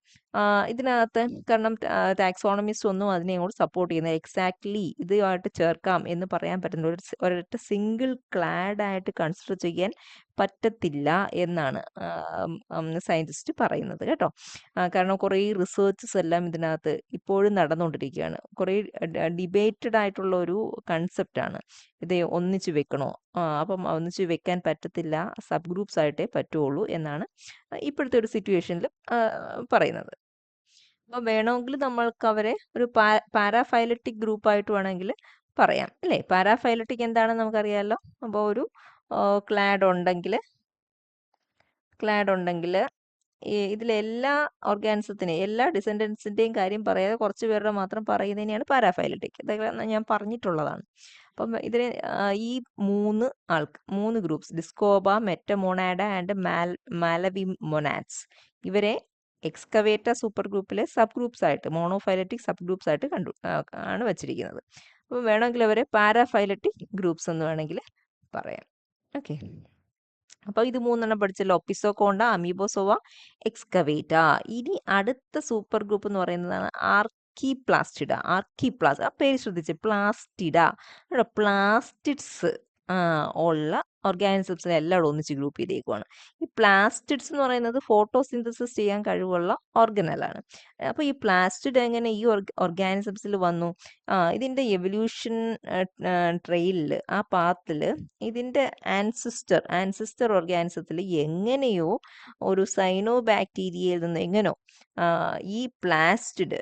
കാരണം ടാക്സോണമിസ്റ്റ് ഒന്നും അതിനെ അങ്ങോട്ട് സപ്പോർട്ട് ചെയ്യുന്നത് എക്സാക്ട്ലി ഇതുമായിട്ട് ചേർക്കാം എന്ന് പറയാൻ പറ്റുന്ന ഒരൊറ്റ സിംഗിൾ ക്ലാഡ് ആയിട്ട് കൺസിഡർ ചെയ്യാൻ പറ്റത്തില്ല എന്നാണ് സയന്റിസ്റ്റ് പറയുന്നത് കേട്ടോ. കാരണം കുറേ റിസർച്ചസ് എല്ലാം ഇതിനകത്ത് ഇപ്പോഴും നടന്നുകൊണ്ടിരിക്കുകയാണ്. കുറേ ഡിബേറ്റഡ് ആയിട്ടുള്ള ഒരു കൺസെപ്റ്റാണ് ഇത് ഒന്നിച്ച് വെക്കണോ. അപ്പം ഒന്നിച്ച് വെക്കാൻ പറ്റത്തില്ല, സബ് ഗ്രൂപ്പ്സ് ആയിട്ടേ പറ്റുള്ളൂ എന്നാണ് ഇപ്പോഴത്തെ ഒരു സിറ്റുവേഷനിൽ പറയുന്നത്. അപ്പം വേണമെങ്കിൽ നമ്മൾക്ക് അവരെ ഒരു പാരാഫൈലറ്റിക് ഗ്രൂപ്പായിട്ട് വേണമെങ്കിൽ പറയാം, അല്ലേ? പാരാഫൈലറ്റിക് എന്താണെന്ന് നമുക്കറിയാമല്ലോ. അപ്പോൾ ഒരു ക്ലാഡ് ഉണ്ടെങ്കിൽ ഇതിലെല്ലാ ഓർഗാനിസത്തിനെയും എല്ലാ ഡിസെൻഡൻസിൻ്റെയും കാര്യം പറയാതെ കുറച്ച് പേരുടെ മാത്രം പറയുന്നതിനെയാണ് പാരാഫൈലറ്റിക്. ഇതൊക്കെ ഞാൻ പറഞ്ഞിട്ടുള്ളതാണ്. അപ്പം ഇതിന് ഈ മൂന്ന് ഗ്രൂപ്പ്സ്, ഡിസ്കോബ, മെറ്റമൊണാഡ ആൻഡ് മാലബി മൊനാഡ്സ്, ഇവരെ എക്സ്കവേറ്റ സൂപ്പർ ഗ്രൂപ്പിലെ സബ് ഗ്രൂപ്പ്സ് ആയിട്ട്, മോണോഫൈലറ്റിക് സബ് ഗ്രൂപ്പ്സ് ആയിട്ട് ആണ് വെച്ചിരിക്കുന്നത്. അപ്പം വേണമെങ്കിൽ അവരെ പാരാഫൈലറ്റിക് ഗ്രൂപ്പ്സ് എന്ന് വേണമെങ്കിൽ പറയാം. ഓക്കെ. അപ്പോൾ ഇത് 3 പഠിച്ചല്ലോ: ഒപ്പിസോകോണ്ട, അമീബോസോവ, എക്സ്കവേറ്റ. ഇനി അടുത്ത സൂപ്പർ ഗ്രൂപ്പ് എന്ന് പറയുന്നതാണ് ആർക്കിപ്ലാസ്റ്റിഡ. ആ പേര് ശ്രദ്ധിച്ച്, പ്ലാസ്റ്റിഡ. പ്ലാസ്റ്റിഡ്സ് ഉള്ള ഓർഗാനിസംസിനെ എല്ലാം ഒന്നിച്ച് ഗ്രൂപ്പ് ചെയ്തേക്കുവാണ്. ഈ പ്ലാസ്റ്റിഡ്സ് എന്ന് പറയുന്നത് ഫോട്ടോസിന്തസിസ് ചെയ്യാൻ കഴിവുള്ള ഓർഗനലാണ്. അപ്പോൾ ഈ പ്ലാസ്റ്റിഡ് എങ്ങനെ ഈ ഓർഗാനിസംസിൽ വന്നു? ഇതിൻ്റെ എവല്യൂഷൻ ട്രെയിലിൽ, ആ പാത്തിൽ ഇതിൻ്റെ ആൻസിസ്റ്റർ ഓർഗാനിസത്തിൽ എങ്ങനെയോ ഒരു സൈനോ ബാക്ടീരിയയിൽ നിന്ന് ഈ പ്ലാസ്റ്റിഡ്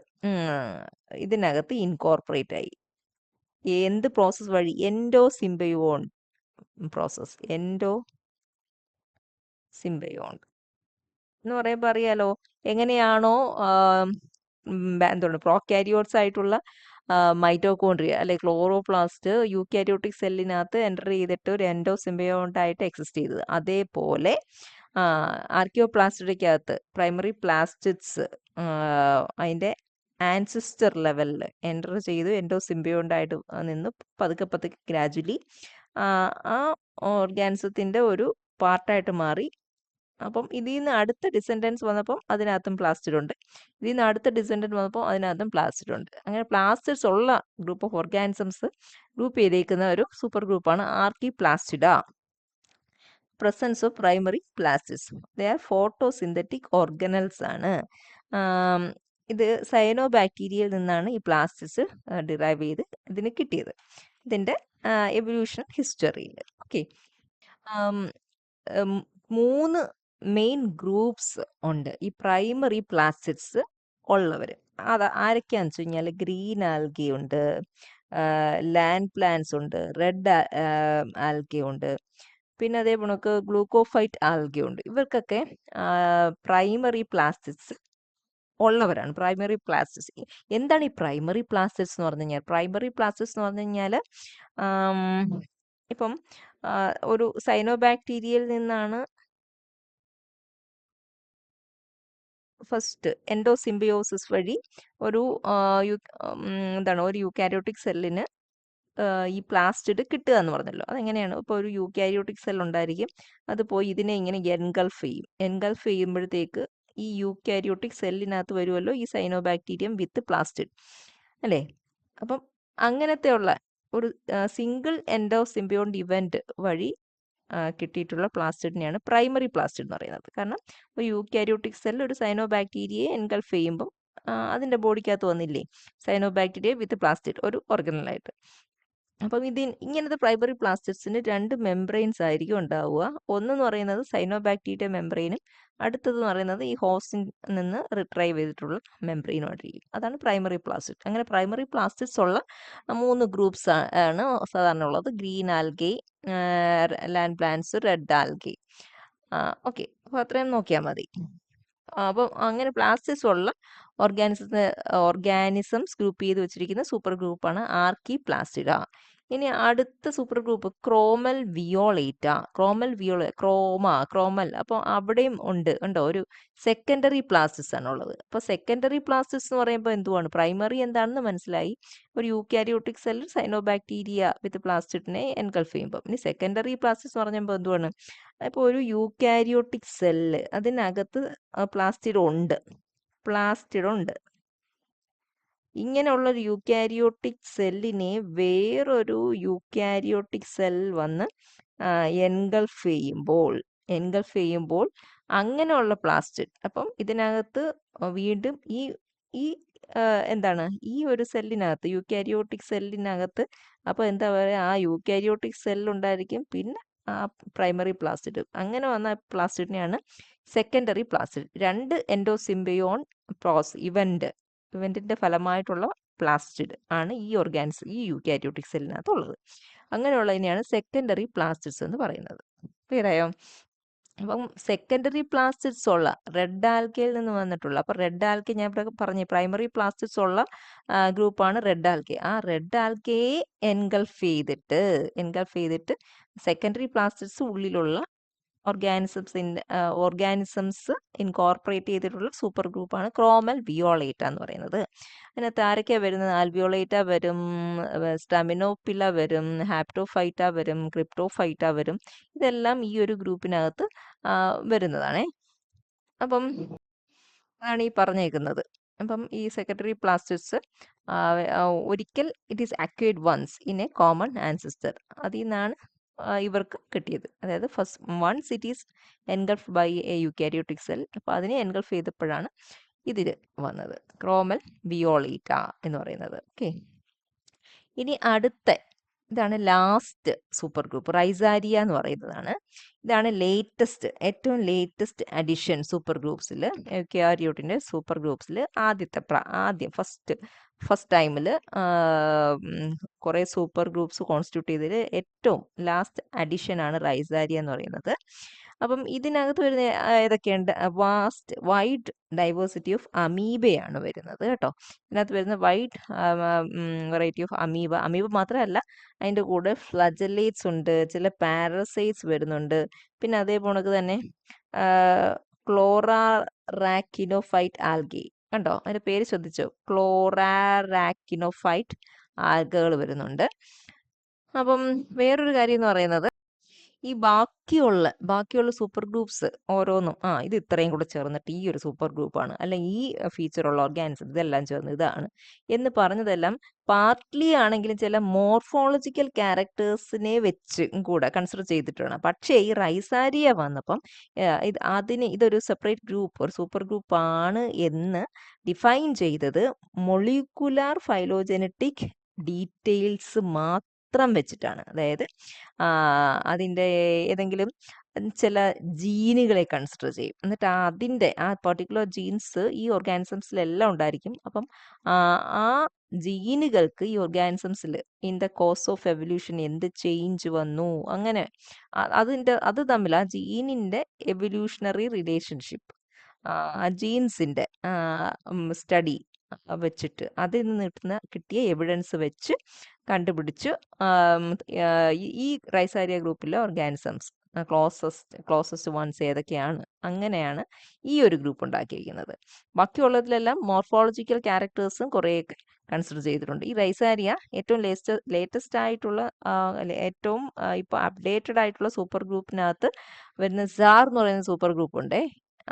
ഇതിനകത്ത് ഇൻകോർപ്പറേറ്റ് ആയി. എന്ത് പ്രോസസ് വഴി? എൻഡോസിംബയോൺ പ്രോസസ്. എൻഡോസിംബയോൺ എന്ന് പറയുമ്പോൾ അറിയാലോ, എങ്ങനെയാണോ എന്താണ് പ്രോകാരിയോട്സ് ആയിട്ടുള്ള മൈറ്റോകോൺട്രിയ അല്ലെ ക്ലോറോപ്ലാസ്റ്റ് യൂകാരിയോട്ടിക് സെല്ലിനകത്ത് എൻ്റർ ചെയ്തിട്ട് ഒരു എൻഡോസിംബയോണ്ടായിട്ട് എക്സിസ്റ്റ് ചെയ്തത്, അതേപോലെ ആർക്കിയോപ്ലാസ്റ്റിഡയ്ക്കകത്ത് പ്രൈമറി പ്ലാസ്റ്റിഡ്സ് അതിൻ്റെ ആൻസിസ്റ്റർ ലെവലിൽ എൻ്റർ ചെയ്തു എൻഡോസിംബയോണ്ടായിട്ട് നിന്ന് പതുക്കെ ഗ്രാജുവലി ആ ഓർഗാനിസത്തിൻ്റെ ഒരു പാർട്ടായിട്ട് മാറി അപ്പം ഇതിൽ നിന്ന് അടുത്ത ഡിസെൻഡൻസ് വന്നപ്പോൾ അതിനകത്തും പ്ലാസ്റ്റിഡ് ഉണ്ട്. ഇതിൽ നിന്ന് അടുത്ത ഡിസെൻഡന്റ് വന്നപ്പോൾ അതിനകത്തും പ്ലാസ്റ്റിഡ് ഉണ്ട്. അങ്ങനെ പ്ലാസ്റ്റിഡ്സ് ഉള്ള ഗ്രൂപ്പ് ഓഫ് ഓർഗാനിസംസ് ഗ്രൂപ്പ് ചെയ്തേക്കുന്ന ഒരു സൂപ്പർ ഗ്രൂപ്പാണ് Archaeplastida. Presence of primary plastids, they are photosynthetic organelles ആണ്. ഇത് സയനോ ബാക്ടീരിയയിൽ നിന്നാണ് ഈ പ്ലാസ്റ്റിഡ്സ് ഡിറൈവ് ചെയ്ത് ഇതിന് കിട്ടിയത്, ഇതിൻ്റെ എവല്യൂഷൻ ഹിസ്റ്ററിയിൽ. ഓക്കെ, 3 മെയിൻ ഗ്രൂപ്പ്സ് ഉണ്ട് ഈ പ്രൈമറി പ്ലാസ്റ്റിഡ്സ് ഉള്ളവർ. അത് ആരൊക്കെയാണെന്ന് വെച്ച് കഴിഞ്ഞാൽ ഗ്രീൻ ആൽഗെ ഉണ്ട്, ലാൻഡ് പ്ലാന്റ്സ് ഉണ്ട്, റെഡ് ആൽഗെ ഉണ്ട്, പിന്നെ അതേ കണക്ക് ഗ്ലൂക്കോഫൈറ്റ് ആൽഗെ ഉണ്ട്. ഇവർക്കൊക്കെ പ്രൈമറി പ്ലാസ്റ്റിഡ്സ് ഉള്ളവരാണ് പ്രൈമറി പ്ലാസ്റ്റിഡ്സ്. എന്താണ് ഈ പ്രൈമറി പ്ലാസ്റ്റിഡ്സ് എന്ന് പറഞ്ഞു കഴിഞ്ഞാൽ? പ്രൈമറി പ്ലാസ്റ്റിഡ്സ് എന്ന് പറഞ്ഞു കഴിഞ്ഞാൽ ഇപ്പം ഒരു സൈനോബാക്ടീരിയയിൽ നിന്നാണ് ഫസ്റ്റ് എൻഡോസിംബിയോസിസ് വഴി ഒരു എന്താണ് ഒരു യൂക്കാരിയോട്ടിക് സെല്ലിന് ഈ പ്ലാസ്റ്റിഡ് കിട്ടുക എന്ന് പറഞ്ഞല്ലോ. അതെങ്ങനെയാണ്? ഇപ്പോൾ ഒരു യൂക്കാരിയോട്ടിക് സെൽ ഉണ്ടായിരിക്കും, അത് പോയി ഇതിനെ ഇങ്ങനെ എൻഗൾഫ് ചെയ്യും. എൻഗൾഫ് ചെയ്യുമ്പോഴത്തേക്ക് ഈ യൂക്കാരിയോട്ടിക് സെല്ലിനകത്ത് വരുമല്ലോ ഈ സൈനോബാക്ടീരിയം വിത്ത് പ്ലാസ്റ്റിഡ്, അല്ലേ? അപ്പം അങ്ങനത്തെ ഉള്ള ഒരു സിംഗിൾ എൻഡോസിംബിയോണ്ട് ഇവന്റ് വഴി കിട്ടിയിട്ടുള്ള പ്ലാസ്റ്റിഡിനെയാണ് പ്രൈമറി പ്ലാസ്റ്റിഡ് എന്ന് പറയുന്നത്. കാരണം ഒരു യൂക്കാരിയോട്ടിക് സെൽ ഒരു സൈനോബാക്ടീരിയയെ എൻഗൾഫ് ചെയ്യുമ്പം അതിൻ്റെ ബോഡിക്കകത്ത് വന്നില്ലേ സൈനോബാക്ടീരിയ വിത്ത് പ്ലാസ്റ്റിഡ് ഒരു ഓർഗനലായിട്ട്. അപ്പം ഇങ്ങനത്തെ പ്രൈമറി പ്ലാസ്റ്റിഡ്സിന് 2 മെംബ്രെയിൻസ് ആയിരിക്കും ഉണ്ടാവുക. ഒന്നെന്ന് പറയുന്നത് സൈനോബാക്ടീരിയ മെംബ്രെയിനും അടുത്തതെന്ന് പറയുന്നത് ഈ ഹോസ്റ്റിൽ നിന്ന് റിട്രൈവ് ചെയ്തിട്ടുള്ള മെംബ്രെയിനുമായിട്ടിരിക്കും. അതാണ് പ്രൈമറി പ്ലാസ്റ്റിഡ്. അങ്ങനെ പ്രൈമറി പ്ലാസ്റ്റിഡ്സ് ഉള്ള 3 ഗ്രൂപ്പ്സ് ആണ് സാധാരണ ഉള്ളത്. Green algae, land plants, red algae. Okay, അപ്പോൾ അത്രയും നോക്കിയാൽ മതി. അപ്പം അങ്ങനെ പ്ലാസ്റ്റിഡ്സ് ഉള്ള ഓർഗാനിസംസ് ഗ്രൂപ്പ് ചെയ്ത് വെച്ചിരിക്കുന്ന സൂപ്പർ ഗ്രൂപ്പാണ് ആർക്കി പ്ലാസ്റ്റിഡ. ഇനി അടുത്ത സൂപ്പർ ഗ്രൂപ്പ് ക്രോമൽ വിയോളേറ്റ. ക്രോമൽ. അപ്പോൾ അവിടെയും ഉണ്ടോ ഒരു സെക്കൻഡറി പ്ലാസ്റ്റിഡ്സ് ആണുള്ളത്. അപ്പോൾ സെക്കൻഡറി പ്ലാസ്റ്റിഡ്സ് എന്ന് പറയുമ്പോൾ എന്തുവാണ്? പ്രൈമറി എന്താണെന്ന് മനസ്സിലായി, ഒരു യൂക്കാരിയോട്ടിക് സെല്ലിൽ സൈനോബാക്ടീരിയ വിത്ത് പ്ലാസ്റ്റിഡിനെ എൻഗൾഫ് ചെയ്യുമ്പോൾ. ഇനി സെക്കൻഡറി പ്ലാസ്റ്റിഡ്സ് എന്ന് പറയുമ്പോൾ എന്തുവാണ്? ഇപ്പോൾ ഒരു യൂക്കാരിയോട്ടിക് സെല്ല് അതിനകത്ത് പ്ലാസ്റ്റിഡ് ഉണ്ട്. ഇങ്ങനെയുള്ളൊരു യൂക്കാരിയോട്ടിക് സെല്ലിനെ വേറൊരു യൂക്കാരിയോട്ടിക് സെൽ വന്ന് എൻഗൾഫ് ചെയ്യുമ്പോൾ അങ്ങനെയുള്ള പ്ലാസ്റ്റിഡ്, അപ്പം ഇതിനകത്ത് വീണ്ടും ഈ എന്താണ് ഈ ഒരു സെല്ലിനകത്ത് യൂക്കാരിയോട്ടിക് സെല്ലിനകത്ത് അപ്പോൾ എന്താ പറയുക, ആ യൂക്കാരിയോട്ടിക് സെല്ലുണ്ടായിരിക്കും, പിന്നെ ആ പ്രൈമറി പ്ലാസ്റ്റിഡ്. അങ്ങനെ വന്ന പ്ലാസ്റ്റിഡിനെയാണ് സെക്കൻഡറി പ്ലാസ്റ്റിഡ്. 2 എൻഡോസിംബിയോൺ ഇവന്റിന്റെ ഫലമായിട്ടുള്ള പ്ലാസ്റ്റിഡ് ആണ് ഈ യൂക്കാരിയോട്ടിക് സെല്ലിനകത്ത് ഉള്ളത്. അങ്ങനെയുള്ളതിനെയാണ് സെക്കൻഡറി പ്ലാസ്റ്റിഡ്സ് എന്ന് പറയുന്നത്. ക്ലിയർ ആയോ? അപ്പം സെക്കൻഡറി പ്ലാസ്റ്റിഡ്സ് ഉള്ള റെഡ് ആൽഗയിൽ നിന്ന് വന്നിട്ടുള്ള, അപ്പോൾ റെഡ് ആൽഗെ ഞാൻ ഇവിടെ പറഞ്ഞു പ്രൈമറി പ്ലാസ്റ്റിഡ്സ് ഉള്ള ഗ്രൂപ്പാണ് റെഡ് ആൽഗെ. ആ റെഡ് ആൽഗയെ എൻഗൾഫ് ചെയ്തിട്ട് സെക്കൻഡറി പ്ലാസ്റ്റിഡ്സ് ഉള്ളിലുള്ള ഓർഗാനിസംസ് ഇൻകോർപ്പറേറ്റ് ചെയ്തിട്ടുള്ള സൂപ്പർ ഗ്രൂപ്പാണ് ക്രോമൽ വിയോളേറ്റ എന്ന് പറയുന്നത്. അതിനകത്ത് ആരൊക്കെയാണ് വരുന്നത്? ആൽവിയോളേറ്റ വരും, സ്റ്റാമിനോപില വരും, ഹാപ്റ്റോഫൈറ്റ വരും, ക്രിപ്റ്റോഫൈറ്റ വരും. ഇതെല്ലാം ഈ ഒരു ഗ്രൂപ്പിനകത്ത് വരുന്നതാണേ. അപ്പം അതാണ് ഈ പറഞ്ഞേക്കുന്നത്. അപ്പം ഈ സെക്കൻഡറി പ്ലാസ്റ്റിഡ്സ് ഒരിക്കൽ it is acquired once in a common ancestor. അതിൽ നിന്നാണ് ഇവർക്ക് കിട്ടിയത്. അതായത് once it is engulf by a eukaryotic cell. അപ്പോൾ അതിനെ എൻഗൾഫ് ചെയ്തപ്പോഴാണ് ഇതിൽ വന്നത് ക്രോമൽ വിയോളേറ്റ എന്ന് പറയുന്നത്. ഓക്കെ, ഇനി ഇതാണ് ലാസ്റ്റ് സൂപ്പർ ഗ്രൂപ്പ്, റൈസാരിയ എന്ന് പറയുന്നതാണ്. ഇതാണ് ഏറ്റവും ലേറ്റസ്റ്റ് അഡിഷൻ സൂപ്പർ ഗ്രൂപ്പ്സിൽ, യൂക്കാരിയോട്ടിൻ്റെ സൂപ്പർ ഗ്രൂപ്പ്സിൽ ഫസ്റ്റ് ടൈമിൽ കുറേ സൂപ്പർ ഗ്രൂപ്പ്സ് കോൺസ്റ്റിറ്റ്യൂട്ട് ചെയ്തതിൽ ഏറ്റവും ലാസ്റ്റ് അഡിഷനാണ് റൈസാരിയ എന്ന് പറയുന്നത്. അപ്പം ഇതിനകത്ത് വരുന്ന ഏതൊക്കെയുണ്ട്? വൈഡ് ഡൈവേഴ്സിറ്റി ഓഫ് അമീബയാണ് വരുന്നത് കേട്ടോ. ഇതിനകത്ത് വരുന്ന വൈഡ് വെറൈറ്റി ഓഫ് അമീബ മാത്രമല്ല, അതിൻ്റെ കൂടെ ഫ്ലജലേറ്റ്സ് ഉണ്ട്, ചില പാരസൈറ്റ്സ് വരുന്നുണ്ട്, പിന്നെ അതേപോലെ തന്നെ ക്ലോറാറാക്കിനോഫൈറ്റ് ആൽഗെ. കണ്ടോ, അതിൻ്റെ പേര് ശ്രദ്ധിച്ചോ? ക്ലോറാറാക്കിനോഫൈറ്റ് ആൽഗകൾ വരുന്നുണ്ട്. അപ്പം വേറൊരു കാര്യം എന്ന് പറയുന്നത്, ഈ ബാക്കിയുള്ള സൂപ്പർ ഗ്രൂപ്പ്സ് ഓരോന്നും ഇത് ഇത്രയും കൂടെ ചേർന്നിട്ട് ഈ ഒരു സൂപ്പർ ഗ്രൂപ്പാണ്, അല്ലെങ്കിൽ ഈ ഫീച്ചറുള്ള ഓർഗാനിസം ഇതെല്ലാം ചേർന്ന് ഇതാണ് എന്ന് പറഞ്ഞതെല്ലാം പാർട്ട്ലി ആണെങ്കിലും ചില മോർഫോളജിക്കൽ ക്യാരക്ടേഴ്സിനെ വെച്ച് കൂടെ കൺസിഡർ ചെയ്തിട്ടാണ്. പക്ഷേ ഈ റൈസാരിയ വന്നപ്പം ഇതൊരു സെപ്പറേറ്റ് ഗ്രൂപ്പ്, ഒരു സൂപ്പർ ഗ്രൂപ്പ് ആണ് എന്ന് ഡിഫൈൻ ചെയ്തത് മൊളിക്കുലാർ ഫൈലോജനറ്റിക് ഡീറ്റെയിൽസ് മാത്രം വെച്ചിട്ടാണ്. അതായത് അതിൻ്റെ ഏതെങ്കിലും ചില ജീനുകളെ കൺസിഡർ ചെയ്യും, എന്നിട്ട് ആ പർട്ടിക്കുലർ ജീൻസ് ഈ ഓർഗാനിസംസിലെല്ലാം ഉണ്ടായിരിക്കും. അപ്പം ആ ജീനുകൾക്ക് ഈ ഓർഗാനിസംസിൽ in the course of evolution എന്ത് ചേഞ്ച് വന്നു, അങ്ങനെ അത് തമ്മിൽ ആ ജീനിന്റെ എവല്യൂഷണറി റിലേഷൻഷിപ്പ്, ആ ജീൻസിന്റെ സ്റ്റഡി വെച്ചിട്ട് അതിൽ നിന്ന് കിട്ടിയ എവിഡൻസ് വെച്ച് കണ്ടുപിടിച്ചു ഈ റൈസാരിയ ഗ്രൂപ്പിലെ ഓർഗാനിസംസ് ക്ലോസസ്റ്റ് വൺസ് ഏതൊക്കെയാണ്, അങ്ങനെയാണ് ഈ ഒരു ഗ്രൂപ്പ് ഉണ്ടാക്കിയിരിക്കുന്നത്. ബാക്കിയുള്ളതിലെല്ലാം മോർഫോളജിക്കൽ ക്യാരക്ടേഴ്സും കുറേയൊക്കെ കൺസിഡർ ചെയ്തിട്ടുണ്ട്. ഈ റൈസാരിയ ഏറ്റവും ലേറ്റസ്റ്റ് ആയിട്ടുള്ള ഏറ്റവും ഇപ്പോൾ അപ്ഡേറ്റഡ് ആയിട്ടുള്ള സൂപ്പർ ഗ്രൂപ്പിനകത്ത് വരുന്ന സാർ എന്ന് പറയുന്ന സൂപ്പർ ഗ്രൂപ്പ് ഉണ്ടേ.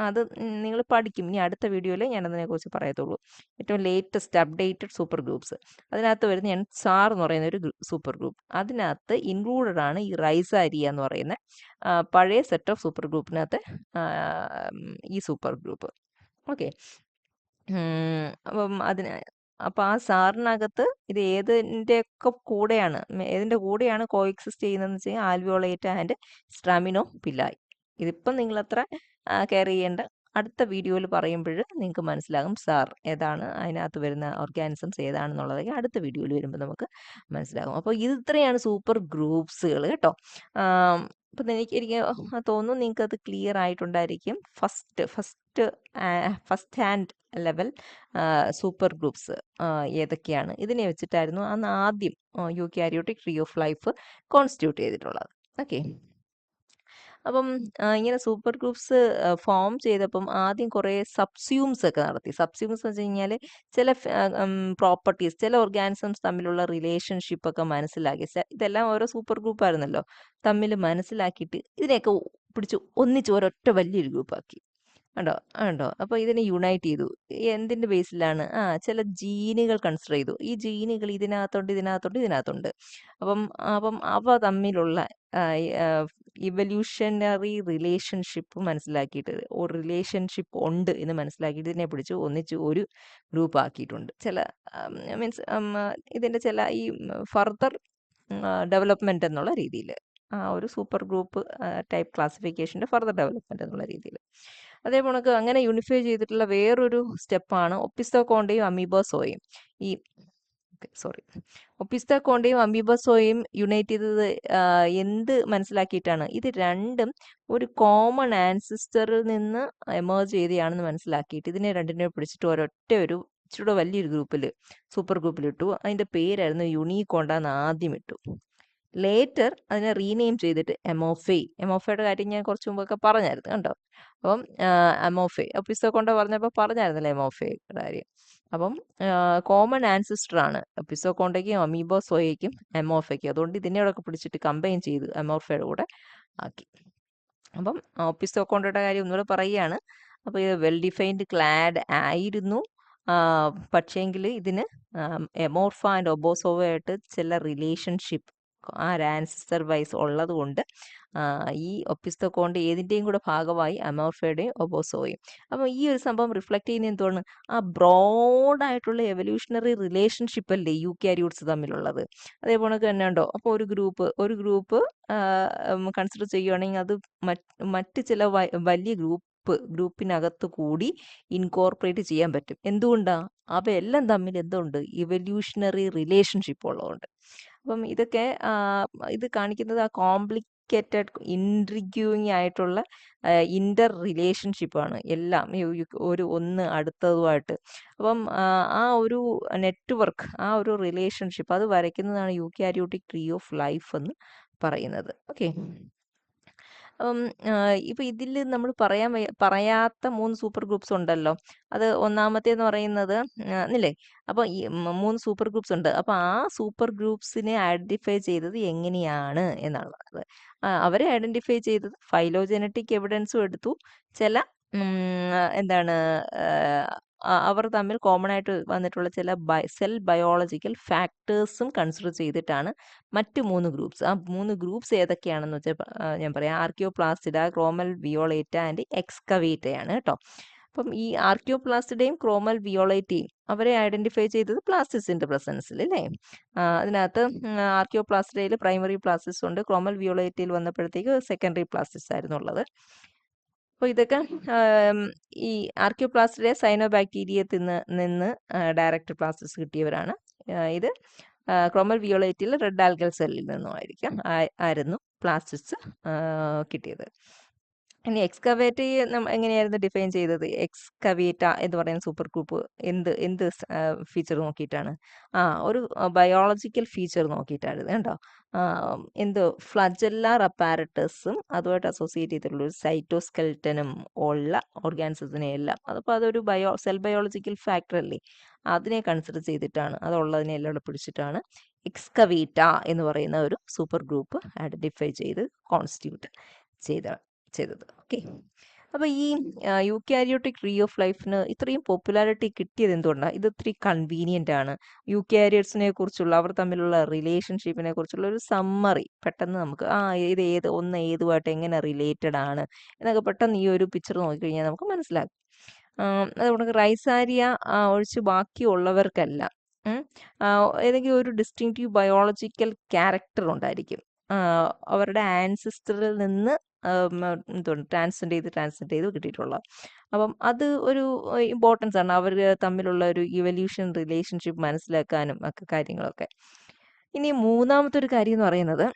അത് നിങ്ങൾ പഠിക്കും, ഇനി അടുത്ത വീഡിയോയിൽ ഞാൻ അതിനെക്കുറിച്ച് പറയത്തുള്ളൂ. ഏറ്റവും ലേറ്റസ്റ്റ് അപ്ഡേറ്റഡ് സൂപ്പർ ഗ്രൂപ്പ്സ് അതിനകത്ത് വരുന്ന സാർ എന്ന് പറയുന്ന ഒരു സൂപ്പർ ഗ്രൂപ്പ്, അതിനകത്ത് ഇൻക്ലൂഡഡ് ആണ് ഈ റൈസാരിയ എന്ന് പറയുന്ന പഴയ സെറ്റ് ഓഫ് സൂപ്പർ ഗ്രൂപ്പിനകത്ത് ഈ സൂപ്പർ ഗ്രൂപ്പ്. ഓക്കെ, അപ്പം ആ സാറിനകത്ത് ഇത് ഏതിൻ്റെ കൂടെയാണ് കോഎക്സിസ്റ്റ് ചെയ്യുന്നതെന്ന് വെച്ച് കഴിഞ്ഞാൽ ആൽവിയോളേറ്റ ആൻഡ് സ്ട്രാമിനോ പില്ലായി. ഇതിപ്പം നിങ്ങളത്ര കെയർ ചെയ്യേണ്ട, അടുത്ത വീഡിയോയിൽ പറയുമ്പോൾ നിങ്ങൾക്ക് മനസ്സിലാകും സാർ ഏതാണ്, അതിനകത്ത് വരുന്ന ഓർഗാനിസംസ് ഏതാണെന്നുള്ളതൊക്കെ അടുത്ത വീഡിയോയിൽ വരുമ്പോൾ നമുക്ക് മനസ്സിലാകും. അപ്പോൾ ഇത്രയാണ് സൂപ്പർ ഗ്രൂപ്പ്സുകൾ കേട്ടോ. അപ്പം എനിക്ക് തോന്നുന്നു നിങ്ങൾക്ക് അത് ക്ലിയർ ആയിട്ടുണ്ടായിരിക്കും. First hand level super groups ഏതൊക്കെയാണ്, ഇതിനെ വെച്ചിട്ടായിരുന്നു അന്ന് ആദ്യം eukaryotic tree of life constitute ചെയ്തിട്ടുള്ളത്. ഓക്കെ, അപ്പം ഇങ്ങനെ സൂപ്പർ ഗ്രൂപ്പ്സ് ഫോം ചെയ്തപ്പം ആദ്യം കുറേ സബ്സ്യൂംസ് ഒക്കെ നടത്തി. സബ്സ്യൂംസ് എന്ന് വെച്ച് കഴിഞ്ഞാൽ ചില പ്രോപ്പർട്ടീസ്, ചില ഓർഗാനിസംസ് തമ്മിലുള്ള റിലേഷൻഷിപ്പ് ഒക്കെ മനസ്സിലാക്കി. ഇതെല്ലാം ഓരോ സൂപ്പർ ഗ്രൂപ്പ് ആയിരുന്നല്ലോ, തമ്മിൽ മനസ്സിലാക്കിയിട്ട് ഇതിനെയൊക്കെ പിടിച്ച് ഒന്നിച്ച് ഒരൊറ്റ വലിയൊരു ഗ്രൂപ്പാക്കി. ഉണ്ടോ അപ്പോൾ ഇതിനെ യുണൈറ്റ് ചെയ്തു. എന്തിന്റെ ബേസിലാണ്? ചില ജീനുകൾ കൺസിഡർ ചെയ്തു. ഈ ജീനുകൾ ഇതിനകത്തുണ്ട്. അപ്പം അപ്പം അവ തമ്മിലുള്ള ഇവല്യൂഷനറി റിലേഷൻഷിപ്പ് മനസ്സിലാക്കിയിട്ട്, ഒരു റിലേഷൻഷിപ്പ് ഉണ്ട് എന്ന് മനസ്സിലാക്കിയിട്ട് ഇതിനെ പിടിച്ച് ഒന്നിച്ച് ഒരു ഗ്രൂപ്പ് ആക്കിയിട്ടുണ്ട്. ചില മീൻസ് ഇതിന്റെ ചില ഈ ഫർദർ ഡെവലപ്മെന്റ് എന്നുള്ള രീതിയിൽ, ഒരു സൂപ്പർ ഗ്രൂപ്പ് ടൈപ്പ് ക്ലാസിഫിക്കേഷന്റെ ഫർദർ ഡെവലപ്മെന്റ് എന്നുള്ള രീതിയിൽ. അതേപോലെ അങ്ങനെ യൂണിഫൈ ചെയ്തിട്ടുള്ള വേറൊരു സ്റ്റെപ്പാണ് ഒപ്പിസ്തോകോണ്ടയും അമീബോസോയും. ഒപ്പിസ്തോകോണ്ടയും അമീബോസോയും യുണൈറ്റ് ചെയ്തത് എന്ത് മനസ്സിലാക്കിയിട്ടാണ്? ഇത് രണ്ടും ഒരു കോമൺ ആൻസിസ്റ്ററിൽ നിന്ന് എമേർജ് ചെയ്തതാണെന്ന് മനസ്സിലാക്കിയിട്ട് ഇതിനെ രണ്ടിനെ പിടിച്ചിട്ട് ഒരു ഇച്ചിരി വലിയൊരു സൂപ്പർ ഗ്രൂപ്പിൽ ഇട്ടു. അതിന്റെ പേരായിരുന്നു യൂണിക്കോണ്ട എന്ന് ആദ്യം ഇട്ടു. ലേറ്റർ അതിനെ റീനെയിം ചെയ്തിട്ട് എമോഫയുടെ കാര്യം ഞാൻ കുറച്ച് മുമ്പൊക്കെ പറഞ്ഞായിരുന്നു കണ്ടോ. അപ്പം ഒപ്പിസ്തോകോണ്ട പറഞ്ഞപ്പോൾ പറഞ്ഞായിരുന്നല്ലോ എമോഫയുടെ കാര്യം. അപ്പം കോമൺ ആൻസിസ്റ്റർ ആണ് ഒപ്പിസ്തോകോണ്ടയ്ക്കും അമീബോസോയയ്ക്കും എമോഫയ്ക്കും. അതുകൊണ്ട് ഇതിനെയോടൊക്കെ പിടിച്ചിട്ട് കമ്പൈൻ ചെയ്ത് എമോർഫയുടെ കൂടെ ആക്കി. അപ്പം ഒപ്പിസ്തോകോണ്ടയുടെ കാര്യം ഒന്നുകൂടെ പറയുകയാണ്. അപ്പോൾ ഇത് വെൽ ഡിഫൈൻഡ് ക്ലാഡ് ആയിരുന്നു, പക്ഷേങ്കിൽ ഇതിന് എമോർഫ ആൻഡ് ഒബോസോവയായിട്ട് ചില റിലേഷൻഷിപ്പ് ആൻസിസ്റ്റർ വൈസ് ഉള്ളത് കൊണ്ട് ഈ ഒപ്പിസ്തോകോണ്ട ഏതിൻ്റെയും കൂടെ ഭാഗമായി അമോർഫയുടെയും ഒബോസോയും. അപ്പോൾ ഈ ഒരു സംഭവം റിഫ്ലക്ട് ചെയ്യുന്ന എന്താണ്? ആ ബ്രോഡായിട്ടുള്ള എവല്യൂഷണറി റിലേഷൻഷിപ്പ് അല്ലേ യൂക്യാരിയോട്സ് തമ്മിലുള്ളത്. അതേപോലെ തന്നെ ഉണ്ടോ. അപ്പോൾ ഒരു ഗ്രൂപ്പ് കൺസിഡർ ചെയ്യുകയാണെങ്കിൽ അത് മറ്റ് ചില വലിയ ഗ്രൂപ്പിനകത്ത് കൂടി ഇൻകോർപ്പറേറ്റ് ചെയ്യാൻ പറ്റും. എന്തുകൊണ്ടാണ്? അവയെല്ലാം തമ്മിൽ എന്തുണ്ട്? ഇവല്യൂഷണറി റിലേഷൻഷിപ്പ് ഉള്ളതുകൊണ്ട്. അപ്പം ഇതൊക്കെ ഇത് കാണിക്കുന്നത് ആ കോംപ്ലിക്കേറ്റഡ് ഇൻട്രിഗ്യൂയിങ് ആയിട്ടുള്ള ഇന്റർ റിലേഷൻഷിപ്പാണ് എല്ലാം, ഒന്ന് അടുത്തതുമായിട്ട്. അപ്പം ആ ഒരു നെറ്റ്വർക്ക്, ആ ഒരു റിലേഷൻഷിപ്പ് അത് വരയ്ക്കുന്നതാണ് യൂക്യാരിയോട്ടിക് ട്രീ ഓഫ് ലൈഫ് എന്ന് പറയുന്നത്. ഓക്കെ, ഇപ്പൊ ഇതിൽ നമ്മൾ പറയാത്ത 3 സൂപ്പർ ഗ്രൂപ്പ്സ് ഉണ്ടല്ലോ. അത് ഒന്നാമത്തേന്ന് പറയുന്നത് ഇല്ലേ? അപ്പൊ ഈ 3 സൂപ്പർ ഗ്രൂപ്പ്സ് ഉണ്ട്. അപ്പൊ ആ സൂപ്പർ ഗ്രൂപ്പ്സിനെ ഐഡന്റിഫൈ ചെയ്തത് എങ്ങനെയാണ് എന്നുള്ളത്. അവരെ ഐഡന്റിഫൈ ചെയ്തത് ഫൈലോജനറ്റിക് എവിഡൻസും എടുത്തു. ചില എന്താണ് അവർ തമ്മിൽ കോമൺ ആയിട്ട് വന്നിട്ടുള്ള ചില സെൽ ബയോളജിക്കൽ ഫാക്ടേഴ്സും കൺസിഡർ ചെയ്തിട്ടാണ് മറ്റ് 3 ഗ്രൂപ്പ്സ്. ആ 3 ഗ്രൂപ്പ്സ് ഏതൊക്കെയാണെന്ന് വെച്ചാൽ ഞാൻ പറയാം. ആർക്കിയോപ്ലാസ്റ്റിഡ, ക്രോമൽ വിയോളേറ്റ ആൻഡ് എക്സ്കവേറ്റയാണ് കേട്ടോ. അപ്പം ഈ ആർക്കിയോപ്ലാസ്റ്റിഡയും ക്രോമൽ വിയോളേറ്റയും അവരെ ഐഡന്റിഫൈ ചെയ്തത് പ്ലാസ്റ്റിസിന്റെ പ്രസൻസിൽ അല്ലേ. അതിനകത്ത് ആർക്കിയോപ്ലാസ്റ്റിഡയിൽ പ്രൈമറി പ്ലാസ്റ്റിസ് ഉണ്ട്. ക്രോമൽ വിയോളേറ്റയിൽ വന്നപ്പോഴത്തേക്ക് സെക്കൻഡറി പ്ലാസ്റ്റിസ് ആയിരുന്നു ഉള്ളത്. അപ്പോൾ ഇതൊക്കെ ഈ ആർക്കിയോപ്ലാസ്റ്റിലെ സൈനോബാക്ടീരിയത്തിൽ നിന്ന് ഡയറക്റ്റ് പ്ലാസ്റ്റിസ് കിട്ടിയവരാണ്. ഇത് ക്രോമൽ വിയോളേറ്റിൽ റെഡ് ആൽഗൽ സെല്ലിൽ നിന്നുമായിരിക്കും ആയിരുന്നു പ്ലാസ്റ്റിസ് കിട്ടിയത്. ഇനി എക്സ്കവേറ്റ് എങ്ങനെയായിരുന്നു ഡിഫൈൻ ചെയ്തത്? എക്സ്കവേറ്റ എന്ന് പറയുന്ന സൂപ്പർ ഗ്രൂപ്പ് എന്ത് ഫീച്ചർ നോക്കിയിട്ടാണ്? ഒരു ബയോളജിക്കൽ ഫീച്ചർ നോക്കിയിട്ടായിരുന്നു കേട്ടോ. ഫ്ലജല്ലാർ അപ്പാരറ്റസും അതുമായിട്ട് അസോസിയേറ്റ് ചെയ്തിട്ടുള്ള ഒരു സൈറ്റോസ്കെൽറ്റനും ഉള്ള ഓർഗാനിസത്തിനെ എല്ലാം, അതിപ്പോൾ അതൊരു സെൽ ബയോളജിക്കൽ ഫാക്ടർ അല്ലേ, അതിനെ കൺസിഡർ ചെയ്തിട്ടാണ്, അതുള്ളതിനെ എല്ലാം കൂടെ പിടിച്ചിട്ടാണ് എക്സ്കവേറ്റ എന്ന് പറയുന്ന ഒരു സൂപ്പർ ഗ്രൂപ്പ് ഐഡന്റിഫൈ ചെയ്ത് കോൺസ്റ്റിറ്റ്യൂട്ട് ചെയ്തത്. ഓക്കെ. അപ്പോൾ ഈ യൂക്യാരിയോട്ടിക് ട്രീ ഓഫ് ലൈഫിന് ഇത്രയും പോപ്പുലാരിറ്റി കിട്ടിയത് എന്തുകൊണ്ടാണ്? ഇത് ഇത്തിരി കൺവീനിയൻ്റ് ആണ്. യൂക്യാരിയറ്റ്സിനെ കുറിച്ചുള്ള അവർ തമ്മിലുള്ള റിലേഷൻഷിപ്പിനെ കുറിച്ചുള്ള ഒരു സമ്മറി പെട്ടെന്ന് നമുക്ക് ഇത് ഏതുമായിട്ട് എങ്ങനെ റിലേറ്റഡ് ആണ് എന്നൊക്കെ പെട്ടെന്ന് ഈ ഒരു പിക്ചർ നോക്കിക്കഴിഞ്ഞാൽ നമുക്ക് മനസ്സിലാക്കും. അതുകൊണ്ട് റൈസാരിയ ഒഴിച്ച് ബാക്കിയുള്ളവർക്കെല്ലാം ഏതെങ്കിലും ഒരു ഡിസ്റ്റിങ്റ്റീവ് ബയോളജിക്കൽ ക്യാരക്ടർ ഉണ്ടായിരിക്കും. അവരുടെ ആൻസിസ്റ്ററിൽ നിന്ന് ട്രാൻസ്ജെൻഡ് ചെയ്ത് കിട്ടിയിട്ടുള്ള. അപ്പം അത് ഒരു ഇമ്പോർട്ടൻസ് ആണ് അവർ തമ്മിലുള്ള ഒരു ഇവല്യൂഷൻ റിലേഷൻഷിപ്പ് മനസ്സിലാക്കാനും ഒക്കെ കാര്യങ്ങളൊക്കെ. ഇനി മൂന്നാമത്തെ ഒരു കാര്യം എന്ന് പറയുന്നത്,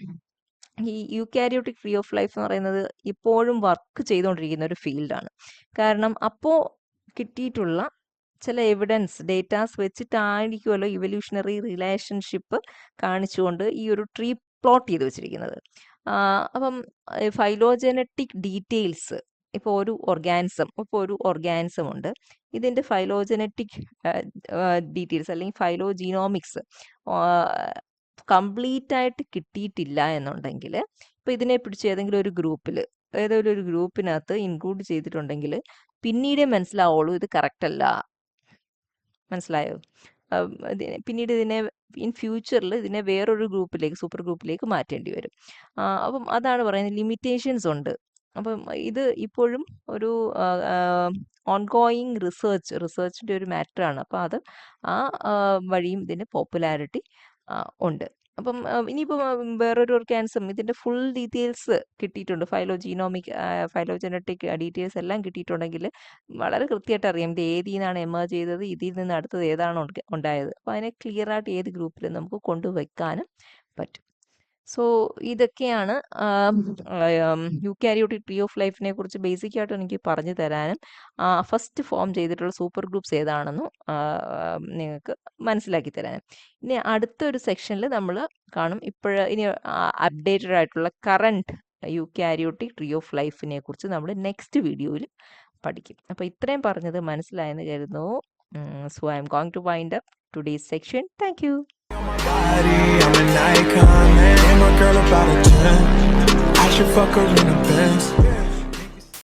ഈ യൂക്യാരിയോട്ടിക് ട്രീ ഓഫ് ലൈഫ് എന്ന് പറയുന്നത് ഇപ്പോഴും വർക്ക് ചെയ്തുകൊണ്ടിരിക്കുന്ന ഒരു ഫീൽഡാണ്. കാരണം അപ്പോൾ കിട്ടിയിട്ടുള്ള ചില എവിഡൻസ് ഡേറ്റാസ് വെച്ചിട്ടായിരിക്കുമല്ലോ ഇവല്യൂഷണറി റിലേഷൻഷിപ്പ് കാണിച്ചുകൊണ്ട് ഈ ഒരു ട്രീ പ്ലോട്ട് ചെയ്ത് വെച്ചിരിക്കുന്നത്. അപ്പം ഫൈലോജനറ്റിക് ഡീറ്റെയിൽസ്, ഇപ്പോൾ ഒരു ഓർഗാനിസം ഉണ്ട്, ഇതിൻ്റെ ഫൈലോജനറ്റിക് ഡീറ്റെയിൽസ് അല്ലെങ്കിൽ ഫൈലോജീനോമിക്സ് കംപ്ലീറ്റ് ആയിട്ട് കിട്ടിയിട്ടില്ല എന്നുണ്ടെങ്കിൽ, ഇപ്പോൾ ഇതിനെ പിടിച്ച് ഏതെങ്കിലും ഒരു ഗ്രൂപ്പിനകത്ത് ഇൻക്ലൂഡ് ചെയ്തിട്ടുണ്ടെങ്കിൽ പിന്നീടേ മനസ്സിലാവുള്ളൂ ഇത് കറക്റ്റ് അല്ല. മനസ്സിലായോ? പിന്നീട് ഇതിനെ ഫ്യൂച്ചറിൽ ഇതിനെ വേറൊരു സൂപ്പർ ഗ്രൂപ്പിലേക്ക് മാറ്റേണ്ടി വരും. അപ്പം അതാണ് പറയുന്നത്, ലിമിറ്റേഷൻസ് ഉണ്ട്. അപ്പം ഇത് ഇപ്പോഴും ഒരു ഓൺഗോയിങ് റിസർച്ചിൻ്റെ ഒരു മാറ്ററാണ്. അപ്പം അത് വഴിയും ഇതിന് പോപ്പുലാരിറ്റി ഉണ്ട്. അപ്പം ഇനിയിപ്പോൾ വേറൊരു ഓർഗാനിസം ഇതിൻ്റെ ഫുൾ ഡീറ്റെയിൽസ് കിട്ടിയിട്ടുണ്ട്, ഫൈലോജനറ്റിക് ഡീറ്റെയിൽസ് എല്ലാം കിട്ടിയിട്ടുണ്ടെങ്കിൽ വളരെ കൃത്യമായിട്ട് അറിയാം ഇത് ഏതിൽ നിന്നാണ് എമേർജ് ചെയ്തത്, ഇതിൽ നിന്ന് അടുത്തത് ഏതാണ് ഉണ്ടായത്. അപ്പോൾ അതിനെ ക്ലിയർ ആയിട്ട് ഏത് ഗ്രൂപ്പിൽ നമുക്ക് കൊണ്ടുവയ്ക്കാനും പറ്റും. സോ ഇതൊക്കെയാണ് യൂക്യാരിയോട്ടിക് ട്രീ ഓഫ് ലൈഫിനെ കുറിച്ച് ബേസിക് ആയിട്ട് എനിക്ക് പറഞ്ഞു തരാനും ഫസ്റ്റ് ഫോം ചെയ്തിട്ടുള്ള സൂപ്പർ ഗ്രൂപ്പ്സ് ഏതാണെന്നും നിങ്ങൾക്ക് മനസ്സിലാക്കി തരാനും. ഇനി അടുത്തൊരു സെക്ഷനിൽ നമ്മൾ കാണും ഇനി അപ്ഡേറ്റഡ് ആയിട്ടുള്ള കറണ്ട് യൂക്യാരിയോട്ടിക് ട്രീ ഓഫ് ലൈഫിനെ കുറിച്ച് നമ്മൾ നെക്സ്റ്റ് വീഡിയോയിൽ പഠിക്കും. അപ്പോൾ ഇത്രയും പറഞ്ഞത് മനസ്സിലായെന്ന് കരുതുന്നു. So I'm going to wind up today's section. Thank you. I'm an icon, man. Ain't my girl about a 10. I should fuck her in the Benz.